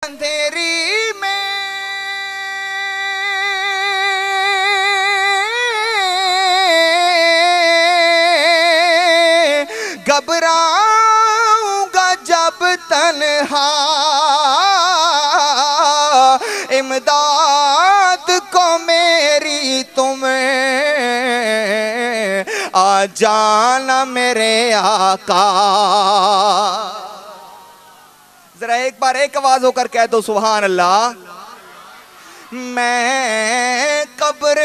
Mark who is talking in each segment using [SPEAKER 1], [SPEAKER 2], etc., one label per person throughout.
[SPEAKER 1] اندھیری میں گھبراؤں گا جب تنہا، امداد کو میری تمہیں آ جانا میرے آقا۔ ذرا ایک بار ایک آواز ہو کر کہہ دو سبحان اللہ۔ میں قبر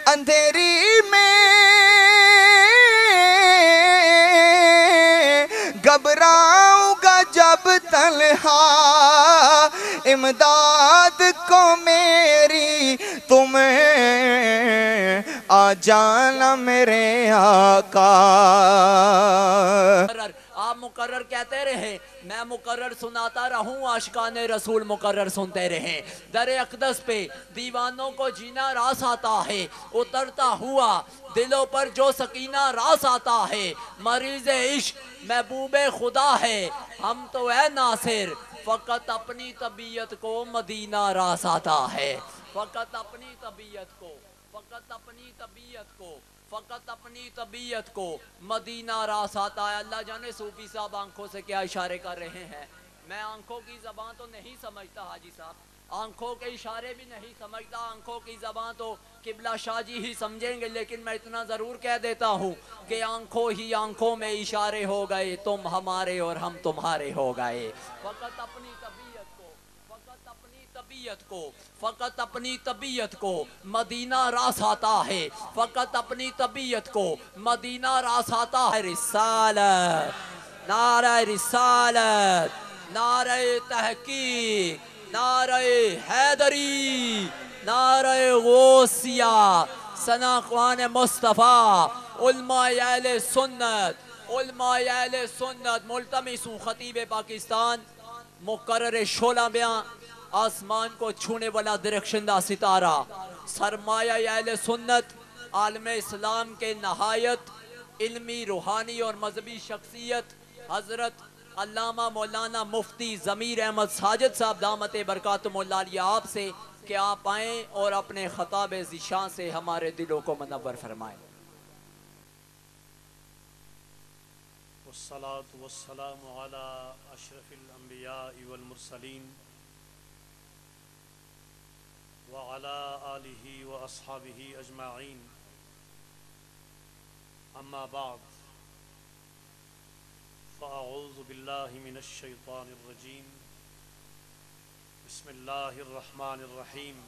[SPEAKER 1] اندھیری میں گھبراؤں گا جب تنہا، امداد کو میری تمہیں آ جانا میرے آقا۔
[SPEAKER 2] آپ مقرر کہتے رہیں، میں مقرر سناتا رہوں، عاشقان رسول مقرر سنتے رہیں۔ در اقدس پہ دیوانوں کو جینا راس آتا ہے، اترتا ہوا دلوں پر جو سکینہ راس آتا ہے۔ مریض عشق محبوب خدا ہے، ہم تو اے ناصر فقط اپنی طبیعت کو مدینہ راس آتا ہے۔ فقط اپنی طبیعت کو، فقط اپنی طبیعت کو، فقط اپنی طبیعت کو مدینہ راس آتا ہے۔ اللہ جانے صوفی صاحب آنکھوں سے کیا اشارے کر رہے ہیں۔ میں آنکھوں کی زبان تو نہیں سمجھتا حاجی صاحب، آنکھوں کے اشارے بھی نہیں سمجھتا، آنکھوں کی زبان تو قبلہ شاہ جی ہی سمجھیں گے، لیکن میں اتنا ضرور کہہ دیتا ہوں کہ آنکھوں ہی آنکھوں میں اشارے ہو گئے، تم ہمارے اور ہم تمہارے ہو گئے۔ فقط اپنی طبیعت کو، فقط اپنی طبیعت کو، فقط اپنی طبیعت کو مدینہ راس آتا ہے۔ فقط اپنی طبیعت کو مدینہ راس آتا ہے۔ رسالت، نعرہ رسالت، نعرہ تحقیق، نعرہ حیدری، نعرہ غوثیہ، ثنا اخوان مصطفیٰ، علماء اہل سنت، علماء اہل سنت۔ ملتمس ہوں خطیب پاکستان مقرر شعلہ بیاں، آسمان کو چھونے والا درخشندہ ستارہ، سرمایہ اہل سنت، عالم اسلام کے نہایت علمی، روحانی اور مذہبی شخصیت حضرت علامہ مولانا مفتی ضمیر احمد ساجد صاحب دامت برکاتہم اللہ علیہ آپ سے کہ آپ آئیں اور اپنے خطاب ذیشان سے ہمارے دلوں کو منور فرمائیں۔
[SPEAKER 3] والصلاة والسلام على أشرف الأنبياء والمرسلين وعلى آله وأصحابه أجمعين، أما بعد، فأعوذ بالله من الشيطان الرجيم، بسم الله الرحمن الرحيم،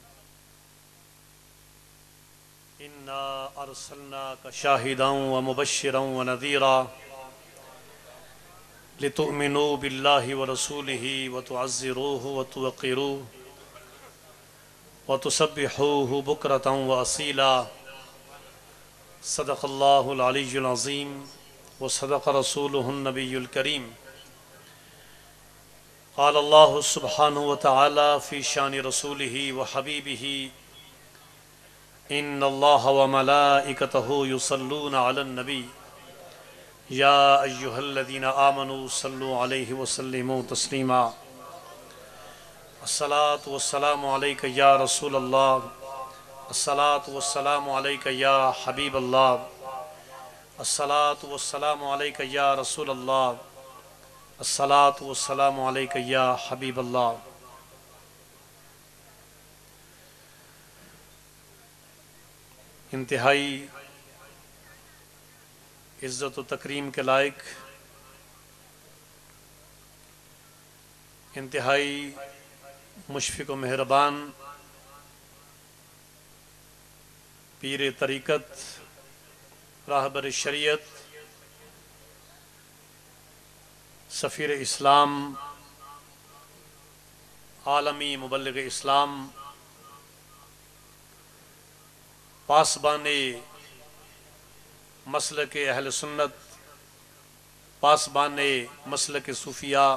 [SPEAKER 3] إنا أرسلناك شاهدا ومبشرا ونذيرا لتؤمنوا بالله ورسوله وتعزروه وتوقروه وتسبحوه بكرة وأصيلا۔ صدق الله العلي العظيم وصدق رسوله النبي الكريم۔ قال الله سبحانه وتعالى في شان رسوله وحبيبه: إن الله وملائكته يصلون على النبي يا أيها الذين آمنوا صلوا عليه وسلموا تسليما۔ الصلاة والسلام عليك يا رسول الله، الصلاة والسلام عليك يا حبيب الله، الصلاة والسلام عليك يا رسول الله، الصلاة والسلام عليك يا حبيب الله۔ انتہائی عزت و تکریم کے لائق، انتہائی مشفق و مہربان پیر طریقت، راہبر شریعت، سفیر اسلام، عالمی مبلغ اسلام، پاسبان مسلک اہل سنت، پاسبان مسلک صوفیاء،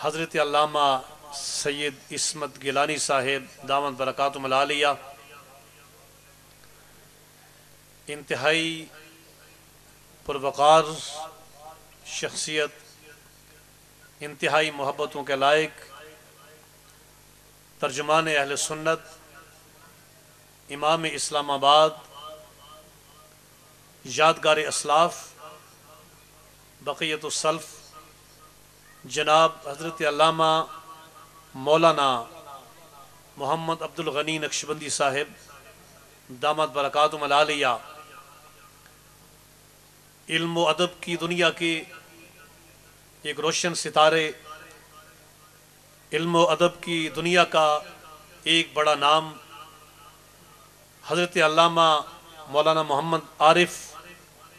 [SPEAKER 3] حضرت علامہ سید عصمت گیلانی صاحب دامت برکاتہم العالیہ، انتہائی پروقار شخصیت، انتہائی محبتوں کے لائق، ترجمان اہل سنت، امام اسلام آباد، یادگار اسلاف، بقیت السلف، جناب حضرت علامہ مولانا محمد عبد الغنی نقشبندی صاحب دامت برکاتہم العالیہ، علم و ادب کی دنیا کے ایک روشن ستارے، علم و ادب کی دنیا کا ایک بڑا نام، حضرت علامہ مولانا محمد عارف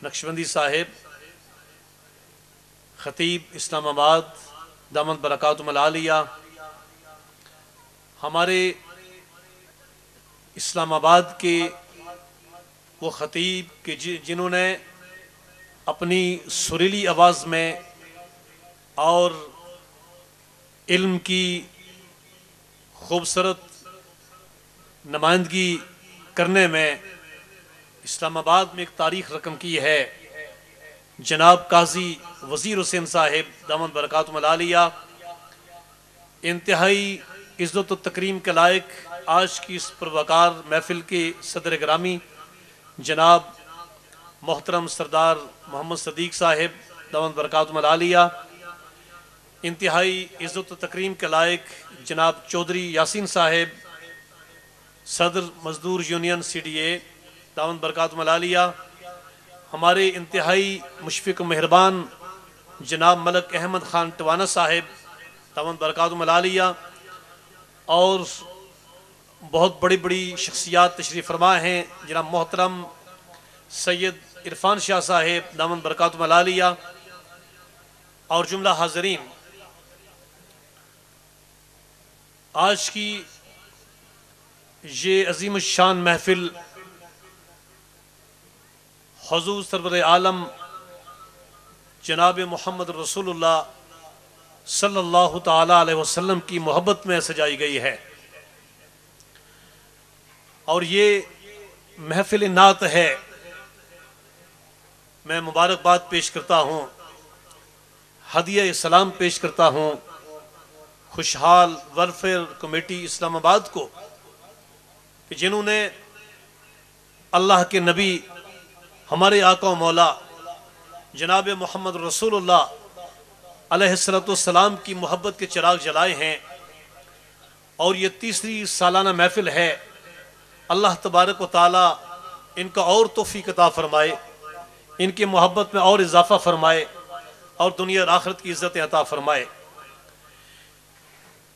[SPEAKER 3] نقشبندی صاحب، خطیب اسلام آباد دامت برکاتہم العالیہ، ہمارے اسلام آباد کے وہ خطیب کہ جنہوں نے اپنی سریلی آواز میں اور علم کی خوبصورت نمائندگی کرنے میں اسلام آباد میں ایک تاریخ رقم کی ہے، جناب قاضی وزیر حسین صاحب دامت برکاتہم العالیہ، انتہائی عزت و تکریم کے لائق آج کی اس پروقار محفل کے صدر گرامی جناب محترم سردار محمد صدیق صاحب دامت برکاتہم العالیہ، انتہائی عزت و تکریم کے لائق جناب چودھری یاسین صاحب صدر مزدور یونین سی ڈی اے دامت برکاتہم العالیہ، ہمارے انتہائی مشفق و مہربان جناب ملک احمد خان ٹوانا صاحب دامت برکاتہم العالیہ، اور بہت بڑی بڑی شخصیات تشریف فرما ہیں، جناب محترم سید عرفان شاہ صاحب دامت برکاتہم العالیہ اور جملہ حاضرین۔ آج کی یہ عظیم الشان محفل حضور سرور عالم جناب محمد رسول اللہ صلی اللہ تعالی علیہ وسلم کی محبت میں سجائی گئی ہے، اور یہ محفل نعت ہے۔ میں مبارکباد پیش کرتا ہوں، ہدیہ سلام پیش کرتا ہوں خوشحال ویلفیئر کمیٹی اسلام آباد کو، کہ جنہوں نے اللہ کے نبی ہمارے آقا و مولا جناب محمد رسول اللہ علیہ السلام کی محبت کے چراغ جلائے ہیں، اور یہ تیسری سالانہ محفل ہے۔ اللہ تبارک و تعالی ان کا اور توفیق عطا فرمائے، ان کی محبت میں اور اضافہ فرمائے، اور دنیا اور آخرت کی عزت عطا فرمائے۔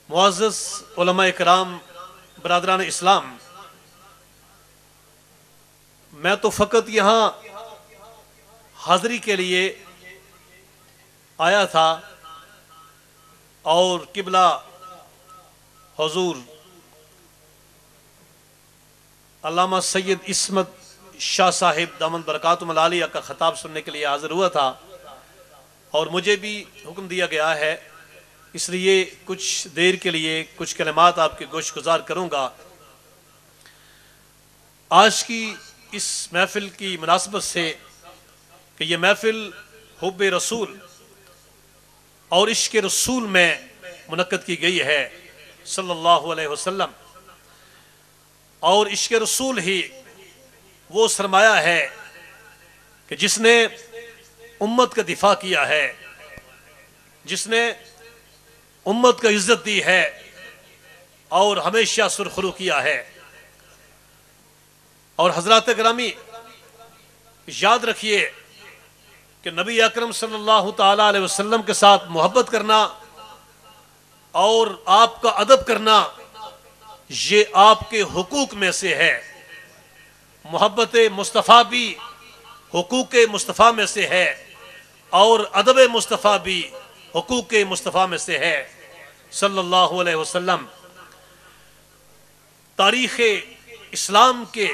[SPEAKER 3] معزز علماء کرام، برادران اسلام، میں تو فقط یہاں حاضری کے لیے آیا تھا، اور قبلہ حضور علامہ سید عصمت شاہ صاحب دامت برکاتہم العالیہ کا خطاب سننے کے لیے حاضر ہوا تھا، اور مجھے بھی حکم دیا گیا ہے، اس لیے کچھ دیر کے لیے کچھ کلمات آپ کے گوش گزار کروں گا۔ آج کی اس محفل کی مناسبت سے کہ یہ محفل حب رسول اور عشق رسول میں منعقد کی گئی ہے صلی اللہ علیہ وسلم، اور عشق رسول ہی وہ سرمایہ ہے کہ جس نے امت کا دفاع کیا ہے، جس نے امت کا عزت دی ہے اور ہمیشہ سرخرو کیا ہے۔ اور حضرات گرامی، یاد رکھیے کہ نبی اکرم صلی اللہ تعالی علیہ وسلم کے ساتھ محبت کرنا اور آپ کا ادب کرنا یہ آپ کے حقوق میں سے ہے۔ محبت مصطفیٰ بھی حقوق مصطفیٰ میں سے ہے، اور ادب مصطفیٰ بھی حقوق مصطفیٰ میں سے ہے صلی اللہ علیہ وسلم۔ تاریخ اسلام کے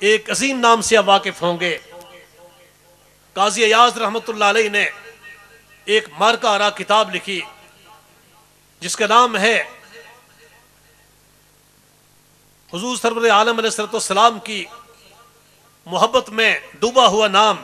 [SPEAKER 3] ایک عظیم نام سے آپ واقف ہوں گے۔ قاضی ایاز رحمت اللہ علیہ نے ایک مارکہ آرا کتاب لکھی جس کا نام ہے حضور سرور عالم علیہ السلام کی محبت میں ڈوبا ہوا نام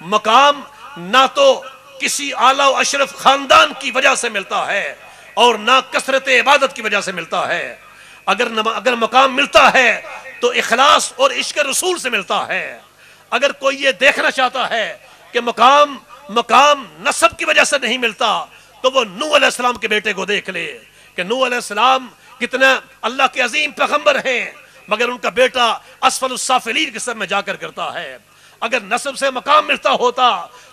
[SPEAKER 3] مقام نہ تو کسی اعلیٰ و اشرف خاندان کی وجہ سے ملتا ہے اور نہ کثرت عبادت کی وجہ سے ملتا ہے. اگر مقام ملتا ہے تو اخلاص اور عشق رسول سے ملتا ہے. اگر کوئی یہ دیکھنا چاہتا ہے کہ مقام نسب کی وجہ سے نہیں ملتا تو وہ نوح علیہ السلام کے بیٹے کو دیکھ لے کہ نوح علیہ السلام کتنا اللہ کے عظیم پیغمبر ہیں مگر ان کا بیٹا اسفل السافلین کی سب میں جا کر کرتا ہے. اگر نسب سے مقام ملتا ہوتا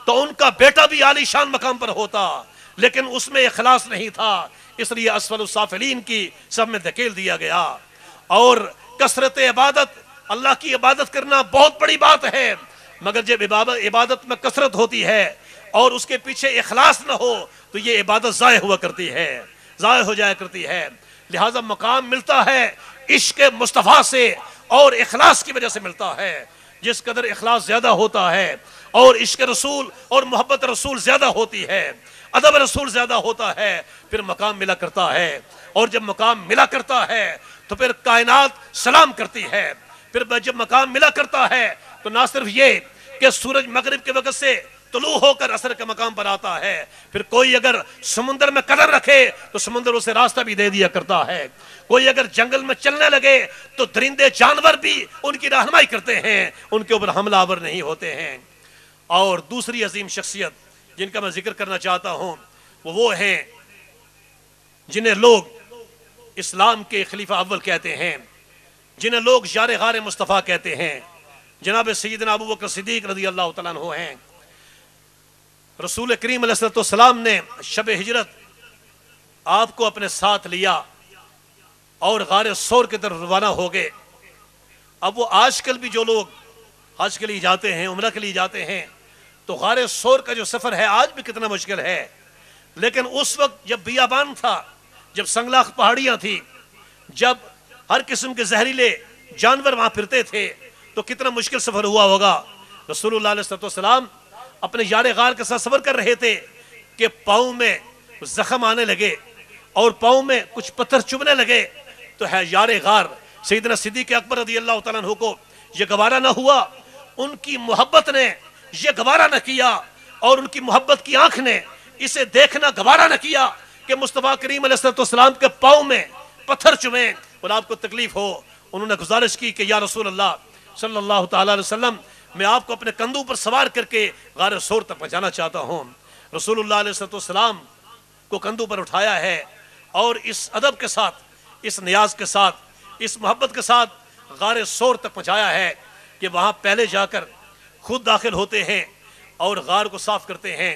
[SPEAKER 3] تو ان کا بیٹا بھی عالی شان مقام پر ہوتا لیکن اس میں اخلاص نہیں تھا اس لیے اسفل السافلین کی سب میں دھکیل دیا گیا. اور کثرت عبادت اللہ کی عبادت کرنا بہت بڑی بات ہے مگر جب عبادت میں کثرت ہوتی ہے اور اس کے پیچھے اخلاص نہ ہو تو یہ عبادت ضائع ہوا کرتی ہے ضائع ہو جایا کرتی ہے. لہٰذا مقام ملتا ہے عشق مصطفیٰ سے اور اخلاص کی وجہ سے ملتا ہے. جس قدر اخلاص زیادہ ہوتا ہے اور عشق رسول اور محبت رسول زیادہ ہوتی ہے ادب رسول زیادہ ہوتا ہے پھر مقام ملا کرتا ہے. اور جب مقام ملا کرتا ہے تو پھر کائنات سلام کرتی ہے. پھر جب مقام ملا کرتا ہے تو نہ صرف یہ کہ سورج مغرب کے وقت سے طلوع ہو کر عصر کے مقام پر آتا ہے پھر کوئی اگر سمندر میں قدم رکھے تو سمندر اسے راستہ بھی دے دیا کرتا ہے. کوئی اگر جنگل میں چلنے لگے تو درندے جانور بھی ان کی رہنمائی کرتے ہیں ان کے اوپر حملہ آور نہیں ہوتے ہیں. اور دوسری عظیم شخصیت جن کا میں ذکر کرنا چاہتا ہوں وہ ہیں جنہیں لوگ اسلام کے خلیفہ اول کہتے ہیں جنہیں لوگ یار غار مصطفیٰ کہتے ہیں. جناب سیدنا ابو بکر صدیق رضی اللہ تعالیٰ عنہ ہیں. رسول کریم علیہ السلام نے شب ہجرت آپ کو اپنے ساتھ لیا اور غار ثور کی طرف روانہ ہو گئے. اب وہ آج کل بھی جو لوگ حج کے لیے جاتے ہیں عمرہ کے لیے جاتے ہیں تو غار ثور کا جو سفر ہے آج بھی کتنا مشکل ہے لیکن اس وقت جب بیابان تھا جب سنگلاخ پہاڑیاں تھی جب ہر قسم کے زہریلے جانور وہاں پھرتے تھے تو کتنا مشکل سفر ہوا ہوگا. رسول اللہ علیہ السلام اپنے یار غار کے ساتھ سفر کر رہے تھے کہ پاؤں میں زخم آنے لگے اور پاؤں میں کچھ پتھر چبھنے لگے تو ہے یار غار سیدنا صدیق اکبر رضی اللہ تعالیٰ عنہ کو یہ گوارا نہ ہوا. ان کی محبت نے یہ گوارا نہ کیا اور ان کی محبت کی آنکھ نے اسے دیکھنا گوارا نہ کیا کہ مصطفیٰ کریم علیہ السلام کے پاؤں میں پتھر چبھیں اور آپ کو تکلیف ہو. انہوں نے گزارش کی کہ یا رسول اللہ صلی اللہ تعالیٰ علیہ وسلم میں آپ کو اپنے کندھوں پر سوار کر کے غار ثور تک پہنچانا چاہتا ہوں. رسول اللہ علیہ السلام کو کندھوں پر اٹھایا ہے اور اس ادب کے ساتھ اس نیاز کے ساتھ اس محبت کے ساتھ غار ثور تک پہنچایا ہے کہ وہاں پہلے جا کر خود داخل ہوتے ہیں اور غار کو صاف کرتے ہیں.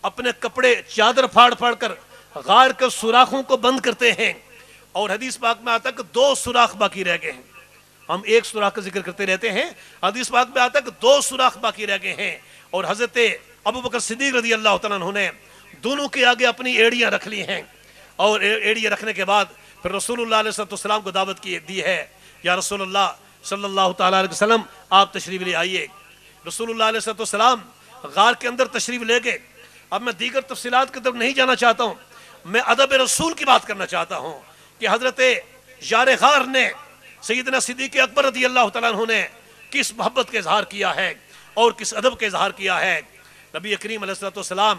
[SPEAKER 3] اپنے کپڑے چادر پھاڑ پھاڑ کر غار کے سوراخوں کو بند کرتے ہیں اور حدیث پاک میں آتا ہے کہ 2 سوراخ باقی رہ گئے ہیں. ہم ایک سوراخ کا ذکر کرتے رہتے ہیں حدیث پاک میں آتا ہے کہ 2 سوراخ باقی رہ گئے ہیں اور حضرت ابو بکر صدیق رضی اللہ تعالیٰ عنہ نے دونوں کے آگے اپنی ایڑیاں رکھ لی ہیں اور ایڑیاں رکھنے کے بعد پھر رسول اللہ علیہ السلام کو دعوت دی ہے یا رسول اللہ صلی اللہ تعالیٰ علیہ وسلم آپ تشریف لے آئیے. رسول اللہ علیہ السلام غار کے اندر تشریف لے گئے. اب میں دیگر تفصیلات کی طرف نہیں جانا چاہتا ہوں میں ادب رسول کی بات کرنا چاہتا ہوں کہ حضرت یار غار نے سیدنا صدیق اکبر رضی اللہ تعالیٰ عنہ نے کس محبت کا اظہار کیا ہے اور کس ادب کا اظہار کیا ہے. نبی کریم علیہ السلام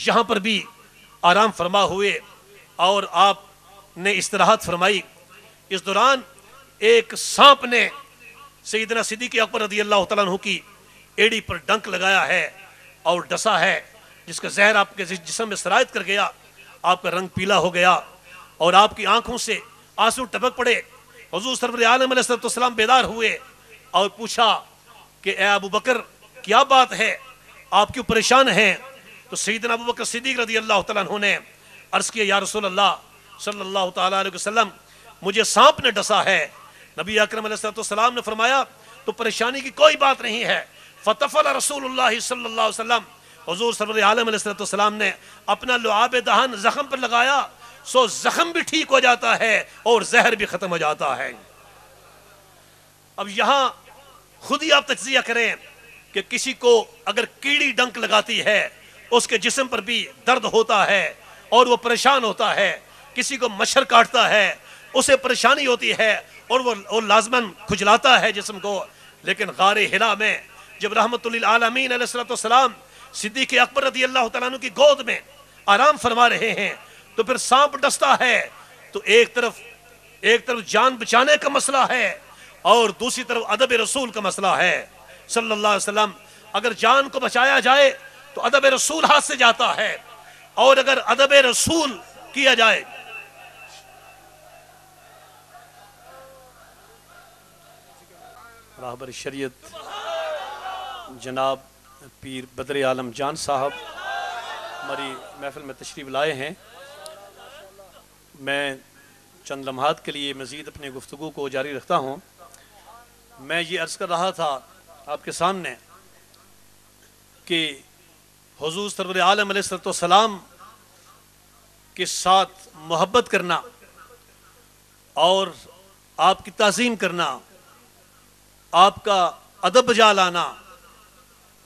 [SPEAKER 3] یہاں پر بھی آرام فرما ہوئے اور آپ نے استراحت فرمائی. اس دوران ایک سانپ نے سیدنا صدیق اکبر رضی اللہ تعالیٰ عنہ کی ایڑی پر ڈنک لگایا ہے اور ڈسا ہے جس کا زہر آپ کے جسم میں سرایت کر گیا. آپ کا رنگ پیلا ہو گیا اور آپ کی آنکھوں سے آنسو ٹپک پڑے. حضور سرور عالم علیہ السلام بیدار ہوئے اور پوچھا کہ اے ابو بکر کیا بات ہے آپ کیوں پریشان ہیں. تو سیدنا ابو بکر صدیق رضی اللہ تعالیٰ عنہ نے عرض کیا یا رسول اللہ صلی اللہ تعالیٰ علیہ وسلم مجھے سانپ نے ڈسا ہے. نبی اکرم علیہ السلام نے فرمایا تو پریشانی کی کوئی بات نہیں ہے. فتفل رسول اللہ صلی اللہ علیہ وسلم حضور سرور عالم علیہ السلام نے اپنا لعاب دہن زخم پر لگایا سو زخم بھی ٹھیک ہو جاتا ہے اور زہر بھی ختم ہو جاتا ہے. اب یہاں خود ہی آپ تجزیہ کریں کہ کسی کو اگر کیڑی ڈنک لگاتی ہے اس کے جسم پر بھی درد ہوتا ہے اور وہ پریشان ہوتا ہے. کسی کو مچھر کاٹتا ہے اسے پریشانی ہوتی ہے اور وہ لازماً کھجلاتا ہے جسم کو. لیکن غار ہرا میں جب رحمت للعالمین علیہ السلام صدیق اکبر رضی اللہ تعالیٰ عنہ کی گود میں آرام فرما رہے ہیں تو پھر سانپ ڈستا ہے، تو ایک طرف جان بچانے کا مسئلہ ہے اور دوسری طرف ادب رسول کا مسئلہ ہے صلی اللہ علیہ وسلم۔ اگر جان کو بچایا جائے تو ادب رسول ہاتھ سے جاتا ہے، اور اگر ادب رسول کیا جائے راہبر شریعت جناب پیر بدر عالم جان صاحب ہماری محفل میں تشریف لائے ہیں۔ میں چند لمحات کے لیے مزید اپنی گفتگو کو جاری رکھتا ہوں۔ میں یہ عرض کر رہا تھا آپ کے سامنے کہ حضور سرور عالم علیہ السلام کے ساتھ محبت کرنا اور آپ کی تعظیم کرنا، آپ کا ادب بجا لانا،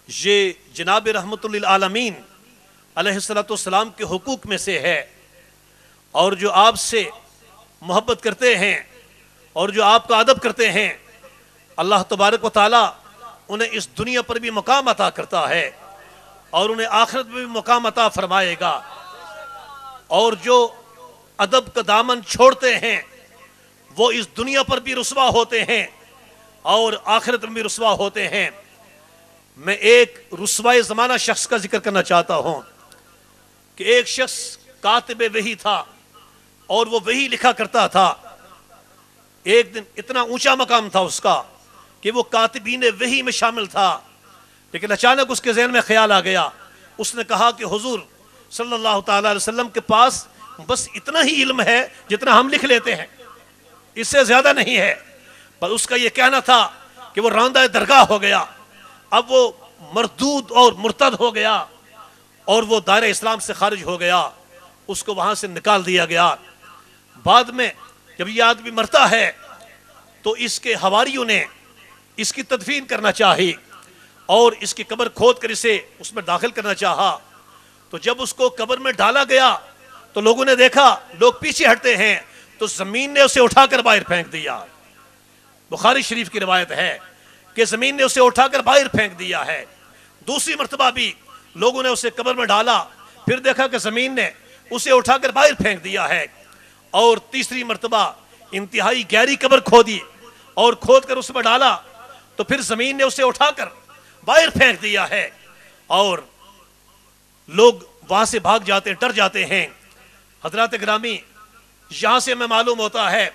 [SPEAKER 3] یہ جناب رحمت للعالمین علیہ السلام کے حقوق میں سے ہے، اور جو آپ سے محبت کرتے ہیں اور جو آپ کا ادب کرتے ہیں، اللہ تبارک و تعالیٰ انہیں اس دنیا پر بھی مقام عطا کرتا ہے اور انہیں آخرت میں بھی مقام عطا فرمائے گا۔ اور جو ادب کا دامن چھوڑتے ہیں وہ اس دنیا پر بھی رسوا ہوتے ہیں اور آخرت میں بھی رسوا ہوتے ہیں۔ میں ایک رسوائے زمانہ شخص کا ذکر کرنا چاہتا ہوں کہ ایک شخص کاتب وحی تھا اور وہ وحی لکھا کرتا تھا۔ ایک دن اتنا اونچا مقام تھا اس کا کہ وہ کاتبین وحی میں شامل تھا، لیکن اچانک اس کے ذہن میں خیال آ گیا۔ اس نے کہا کہ حضور صلی اللہ تعالی علیہ وسلم کے پاس بس اتنا ہی علم ہے جتنا ہم لکھ لیتے ہیں، اس سے زیادہ نہیں ہے۔ پر اس کا یہ کہنا تھا کہ وہ راندہ درگاہ ہو گیا، اب وہ مردود اور مرتد ہو گیا اور وہ دائرہ اسلام سے خارج ہو گیا، اس کو وہاں سے نکال دیا گیا۔ بعد میں جب یہ آدمی مرتا ہے تو اس کے حواریوں نے اس کی تدفین کرنا چاہی اور اس کی قبر کھود کر اسے اس میں داخل کرنا چاہا۔ تو جب اس کو قبر میں ڈالا گیا تو لوگوں نے دیکھا، لوگ پیچھے ہٹتے ہیں تو زمین نے اسے اٹھا کر باہر پھینک دیا۔ بخاری شریف کی روایت ہے کہ زمین نے اسے اٹھا کر باہر پھینک دیا ہے۔ دوسری مرتبہ بھی لوگوں نے اسے قبر میں ڈالا، پھر دیکھا کہ زمین نے اسے اٹھا کر باہر پھینک دیا ہے، اور تیسری مرتبہ انتہائی گہری قبر کھودی اور کھود کر اس میں ڈالا تو پھر زمین نے اسے اٹھا کر باہر پھینک دیا ہے، اور لوگ وہاں سے بھاگ جاتے، ڈر جاتے ہیں۔ حضرات گرامی، یہاں سے ہمیں معلوم ہوتا ہے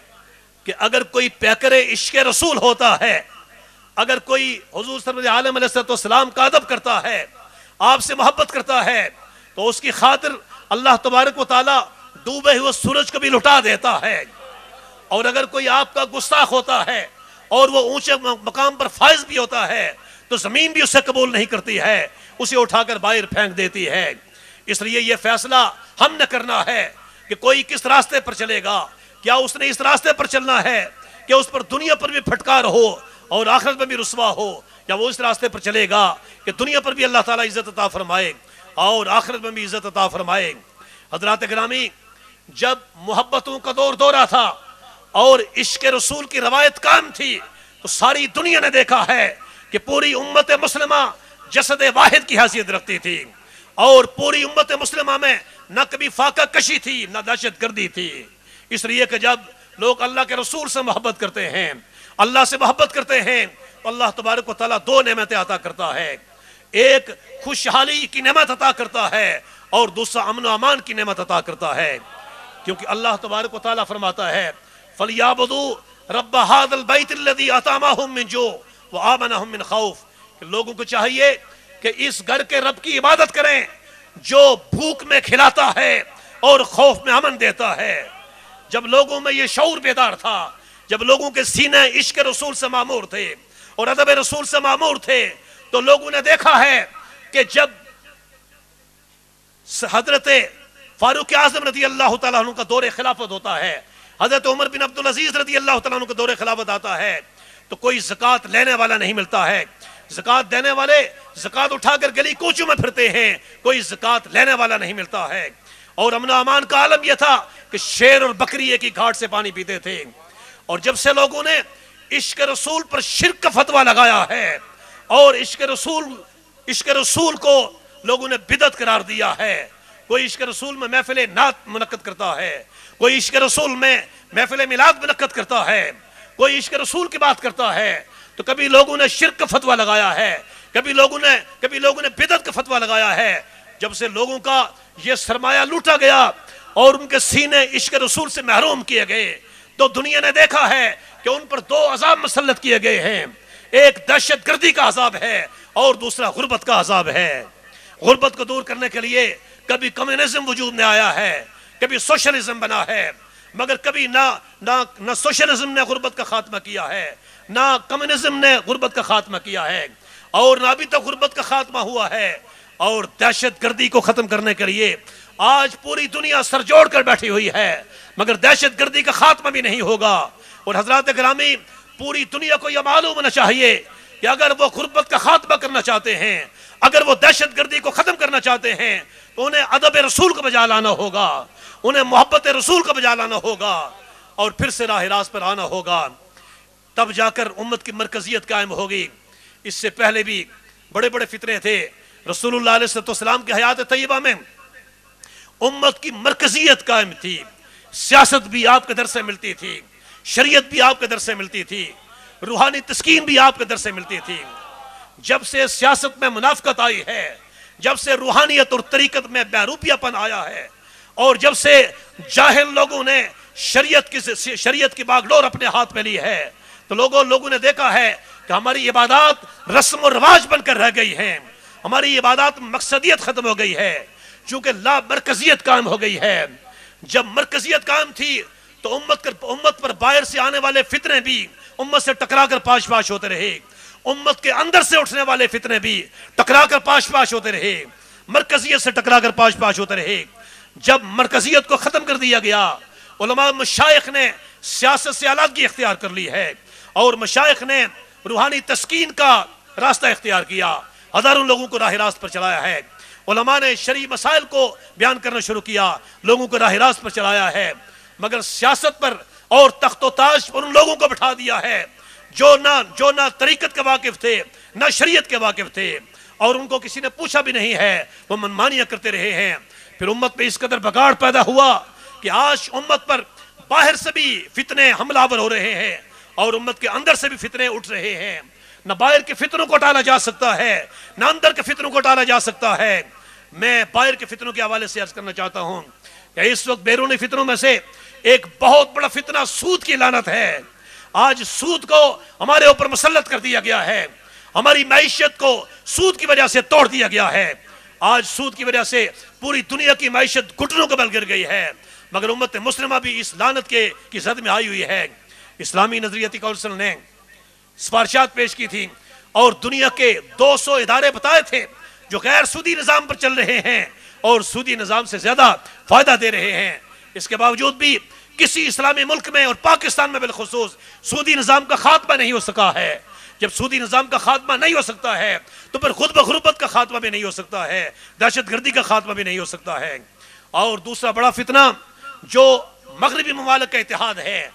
[SPEAKER 3] کہ اگر کوئی پیکر عشق رسول ہوتا ہے، اگر کوئی حضور صلی اللہ علیہ وسلم کا ادب کرتا ہے، آپ سے محبت کرتا ہے، تو اس کی خاطر اللہ تبارک و تعالیٰ ڈوبے ہوئے سورج کو بھی لٹا دیتا ہے۔ اور اگر کوئی آپ کا گستاخ ہوتا ہے اور وہ اونچے مقام پر فائز بھی ہوتا ہے تو زمین بھی اسے قبول نہیں کرتی ہے، اسے اٹھا کر باہر پھینک دیتی ہے۔ اس لیے یہ فیصلہ ہم نے کرنا ہے کہ کوئی کس راستے پر چلے گا۔ کیا اس نے اس راستے پر چلنا ہے کہ اس پر دنیا پر بھی پھٹکار ہو اور آخرت میں بھی رسوا ہو، یا وہ اس راستے پر چلے گا کہ دنیا پر بھی اللہ تعالیٰ عزت عطا فرمائے اور آخرت میں بھی عزت عطا فرمائے۔ حضرات گرامی، جب محبتوں کا دورہ تھا اور عشق رسول کی روایت قائم تھی تو ساری دنیا نے دیکھا ہے کہ پوری امت مسلمہ جسد واحد کی حیثیت رکھتی تھی، اور پوری امت مسلمہ میں نہ کبھی فاقہ کشی تھی نہ دہشت گردی تھی۔ اس لیے کہ جب لوگ اللہ کے رسول سے محبت کرتے ہیں، اللہ سے محبت کرتے ہیں، تو اللہ تبارک و تعالیٰ دو نعمتیں عطا کرتا ہے۔ ایک خوشحالی کی نعمت عطا کرتا ہے اور دوسرا امن و امان کی نعمت عطا کرتا ہے، کیونکہ اللہ تبارک و تعالیٰ فرماتا ہے فَلْيَعْبُدُوا رَبَّ هَذَا الْبَيْتِ الَّذِي أَطْعَمَهُم مِّن جُوعٍ وَآمَنَهُم مِّن خَوْفٍ، کہ لوگوں کو چاہیے کہ اس گھر کے رب کی عبادت کریں جو بھوک میں کھلاتا ہے اور خوف میں امن دیتا ہے۔ جب لوگوں میں یہ شعور بیدار تھا، جب لوگوں کے سینے عشق رسول سے معمور تھے اور ادب رسول سے معمور تھے، تو لوگوں نے دیکھا ہے کہ جب حضرت فاروق اعظم رضی اللہ تعالیٰ عنہ کا دور خلافت ہوتا ہے، حضرت عمر بن عبدالعزیز رضی اللہ تعالیٰ عنہ کا دور خلافت آتا ہے، تو کوئی زکوٰۃ لینے والا نہیں ملتا ہے۔ زکوٰۃ دینے والے زکوٰۃ اٹھا کر گلی کوچوں میں پھرتے ہیں، کوئی زکوٰۃ لینے والا نہیں ملتا ہے۔ اور امن و امان کا عالم یہ تھا کہ شیر اور بکری ایک ہی گھاٹ سے پانی پیتے تھے۔ اور جب سے لوگوں نے عشق رسول پر شرک کا فتویٰ لگایا ہے اور عشق رسول کو لوگوں نے بدعت قرار دیا ہے. کوئی عشق رسول میں محفل نعت منعقد کرتا ہے, کوئی عشق رسول میں محفل میلاد منعقد کرتا ہے, کوئی عشق رسول کی بات کرتا ہے. تو کبھی لوگوں نے شرک کا فتویٰ لگایا ہے, کبھی لوگوں نے بدعت کا فتویٰ لگایا ہے. جب سے لوگوں کا یہ سرمایہ لوٹا گیا اور ان کے سینے عشق رسول سے محروم کیے گئے, تو دنیا نے دیکھا ہے کہ ان پر دو عذاب مسلط کیے گئے ہیں. ایک دہشت گردی کا عذاب ہے اور دوسرا غربت کا عذاب ہے. غربت کو دور کرنے کے لیے کبھی کمیونزم وجود میں آیا ہے, کبھی سوشلزم بنا ہے, مگر کبھی نہ سوشلزم نے غربت کا خاتمہ کیا ہے, نہ کمیونزم نے غربت کا خاتمہ کیا ہے, اور نہ ابھی تک غربت کا خاتمہ ہوا ہے. اور دہشت گردی کو ختم کرنے کے لیے آج پوری دنیا سر جوڑ کر بیٹھی ہوئی ہے, مگر دہشت گردی کا خاتمہ بھی نہیں ہوگا. اور حضرات گرامی, پوری دنیا کو یہ معلوم ہونا چاہیے کہ اگر وہ غربت کا خاتمہ کرنا چاہتے ہیں, اگر وہ دہشت گردی کو ختم کرنا چاہتے ہیں, تو انہیں ادب رسول کو بجا لانا ہوگا, انہیں محبت رسول کو بجا لانا ہوگا, اور پھر سے راہ راست پر آنا ہوگا. تب جا کر امت کی مرکزیت قائم ہوگی. اس سے پہلے بھی بڑے بڑے فتنے تھے. رسول اللہ علیہ السلام کی حیات طیبہ میں امت کی مرکزیت قائم تھی. سیاست بھی آپ کے در سے ملتی تھی, شریعت بھی آپ کے در سے ملتی تھی, روحانی تسکین بھی آپ کے در سے ملتی تھی. جب سے سیاست میں منافقت آئی ہے, جب سے روحانیت اور طریقت میں بہروپیہ پن آیا ہے, اور جب سے جاہل لوگوں نے شریعت کی باغ ڈور اپنے ہاتھ میں لی ہے, تو لوگوں نے دیکھا ہے کہ ہماری عبادات رسم و رواج بن کر رہ گئی ہیں, ہماری عبادات میں مقصدیت ختم ہو گئی ہے, چونکہ لا مرکزیت قائم ہو گئی ہے. جب مرکزیت قائم تھی تو امت پر باہر سے آنے والے فتنے بھی امت سے ٹکرا کر پاش پاش ہوتے رہے, امت کے اندر سے اٹھنے والے فتنے بھی ٹکرا کر پاش پاش ہوتے رہے, مرکزیت سے ٹکرا کر پاش پاش ہوتے رہے. جب مرکزیت کو ختم کر دیا گیا, علماء مشائخ نے سیاست سے علیحدگی اختیار کر لی ہے, اور مشائخ نے روحانی تسکین کا راستہ اختیار کیا, ہزاروں لوگوں کو راہ راست پر چلایا ہے. علماء نے شرعی مسائل کو بیان کرنا شروع کیا, لوگوں کو راہ راست پر چلایا ہے, مگر سیاست پر اور تخت و تاج پر ان لوگوں کو بٹھا دیا ہے جو نہ طریقت کے واقف تھے, نہ شریعت کے واقف تھے, اور ان کو کسی نے پوچھا بھی نہیں ہے, وہ منمانیاں کرتے رہے ہیں. پھر امت میں اس قدر بگاڑ پیدا ہوا کہ آج امت پر باہر سے بھی فتنے حملہ آور ہو رہے ہیں, اور امت کے اندر سے بھی فتنے اٹھ رہے ہیں. نہ باہر کے فتنوں کو ٹالا جا سکتا ہے, نہ اندر کے فتنوں کو ٹالا جا سکتا ہے. میں باہر کے فتنوں کے حوالے سے عرض کرنا چاہتا ہوں کہ اس وقت بیرونی فتنوں میں سے ایک بہت بڑا فتنہ سود کی لعنت ہے. آج سود کو ہمارے اوپر مسلط کر دیا گیا ہے, ہماری معیشت کو سود کی وجہ سے توڑ دیا گیا ہے. آج سود کی وجہ سے پوری دنیا کی معیشت گھٹنوں کے بل گر گئی ہے, مگر امت مسلمہ بھی اس لعنت کی زد میں آئی ہوئی ہے. اسلامی نظریاتی کونسل نے سفارشات پیش کی تھی اور دنیا کے 200 ادارے بتائے تھے جو غیر سودی نظام پر چل رہے ہیں اور سودی نظام سے زیادہ فائدہ دے رہے ہیں. اس کے باوجود بھی کسی اسلامی ملک میں اور پاکستان میں بالخصوص سودی نظام کا خاتمہ نہیں ہو سکا ہے. جب سودی نظام کا خاتمہ نہیں ہو سکتا ہے تو پھر خود بغربت کا خاتمہ بھی نہیں ہو سکتا ہے, دہشت گردی کا خاتمہ بھی نہیں ہو سکتا ہے. اور دوسرا بڑا فتنہ جو مغربی ممالک کا اتحاد ہے,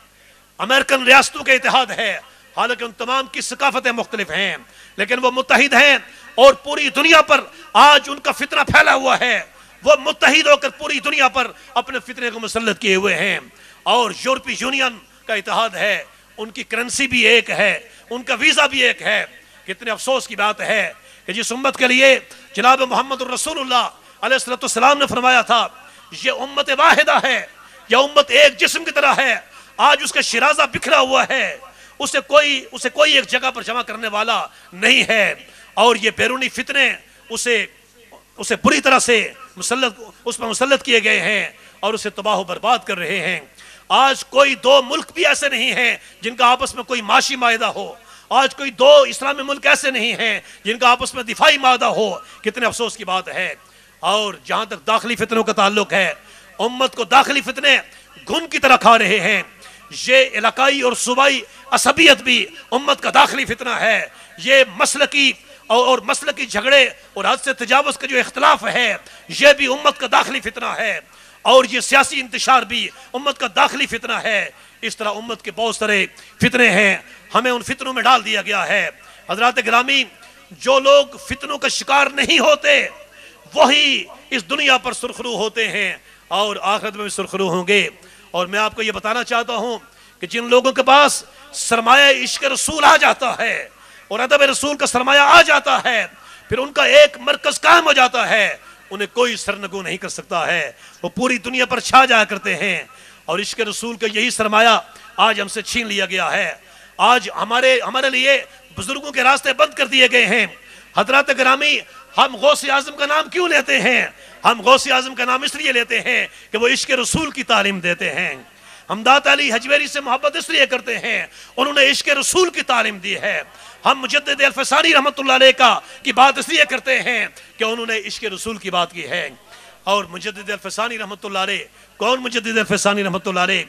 [SPEAKER 3] امریکن ریاستوں کا اتحاد ہے, حالانکہ ان تمام کی ثقافتیں مختلف ہیں لیکن وہ متحد ہیں, اور پوری دنیا پر آج ان کا فتنہ پھیلا ہوا ہے. وہ متحد ہو کر پوری دنیا پر اپنے فتنے کو مسلط کیے ہوئے ہیں. اور یورپی یونین کا اتحاد ہے, ان کی کرنسی بھی ایک ہے, ان کا ویزا بھی ایک ہے. کتنے افسوس کی بات ہے کہ جس امت کے لیے جناب محمد الرسول اللہ علیہ السلام نے فرمایا تھا یہ امت واحدہ ہے, یہ امت ایک جسم کی طرح ہے, آج اس کا شرازہ بکھرا ہوا ہے, اسے کوئی ایک جگہ پر جمع کرنے والا نہیں ہے. اور یہ بیرونی فتنے اسے بری طرح سے اس پر مسلط کیے گئے ہیں اور اسے تباہ و برباد کر رہے ہیں. آج کوئی دو ملک بھی ایسے نہیں ہیں جن کا آپس میں کوئی معاشی معاہدہ ہو, آج کوئی دو اسلامی ملک ایسے نہیں ہیں جن کا آپس میں دفاعی معاہدہ ہو. کتنے افسوس کی بات ہے. اور جہاں تک داخلی فتنوں کا تعلق ہے, امت کو داخلی فتنے گھن کی طرح کھا رہے ہیں. یہ علاقائی اور صوبائی عصبیت بھی امت کا داخلی فتنہ ہے. یہ مسلکی جھگڑے اور حد سے تجاوز کا جو اختلاف ہے یہ بھی امت کا داخلی فتنہ ہے. اور یہ سیاسی انتشار بھی امت کا داخلی فتنہ ہے. اس طرح امت کے بہت سارے فتنے ہیں, ہمیں ان فتنوں میں ڈال دیا گیا ہے. حضرات گرامی, جو لوگ فتنوں کا شکار نہیں ہوتے وہی اس دنیا پر سرخرو ہوتے ہیں اور آخرت میں بھی سرخرو ہوں گے۔ اور میں آپ کو یہ بتانا چاہتا ہوں کہ جن لوگوں کے پاس سرمایہ عشق رسول آ جاتا ہے اور ادب رسول کا سرمایہ آ جاتا ہے، پھر ان کا ایک مرکز قائم ہو جاتا ہے، انہیں کوئی سرنگو نہیں کر سکتا ہے، وہ پوری دنیا پر چھا جایا کرتے ہیں۔ اور عشق رسول کا یہی سرمایہ آج ہم سے چھین لیا گیا ہے۔ آج ہمارے لیے بزرگوں کے راستے بند کر دیے گئے ہیں۔ حضرات گرامی، ہم غوث اعظم کا نام کیوں لیتے ہیں؟ ہم غوث اعظم کا نام اس لیے لیتے ہیں کہ وہ عشق رسول کی تعلیم دیتے ہیں۔ ہم داتا علی حجویری سے محبت اس لیے کرتے ہیں، انہوں نے عشق رسول کی تعلیم دی ہے۔ ہم مجدد الفسانی رحمت اللہ علیہ کی بات اس لیے کرتے ہیں کہ انہوں نے عشق رسول کی بات کی ہے۔ اور مجدد الفسانی رحمت اللہ علیہ، کون مجدد الفسانی رحمت اللہ علیہ؟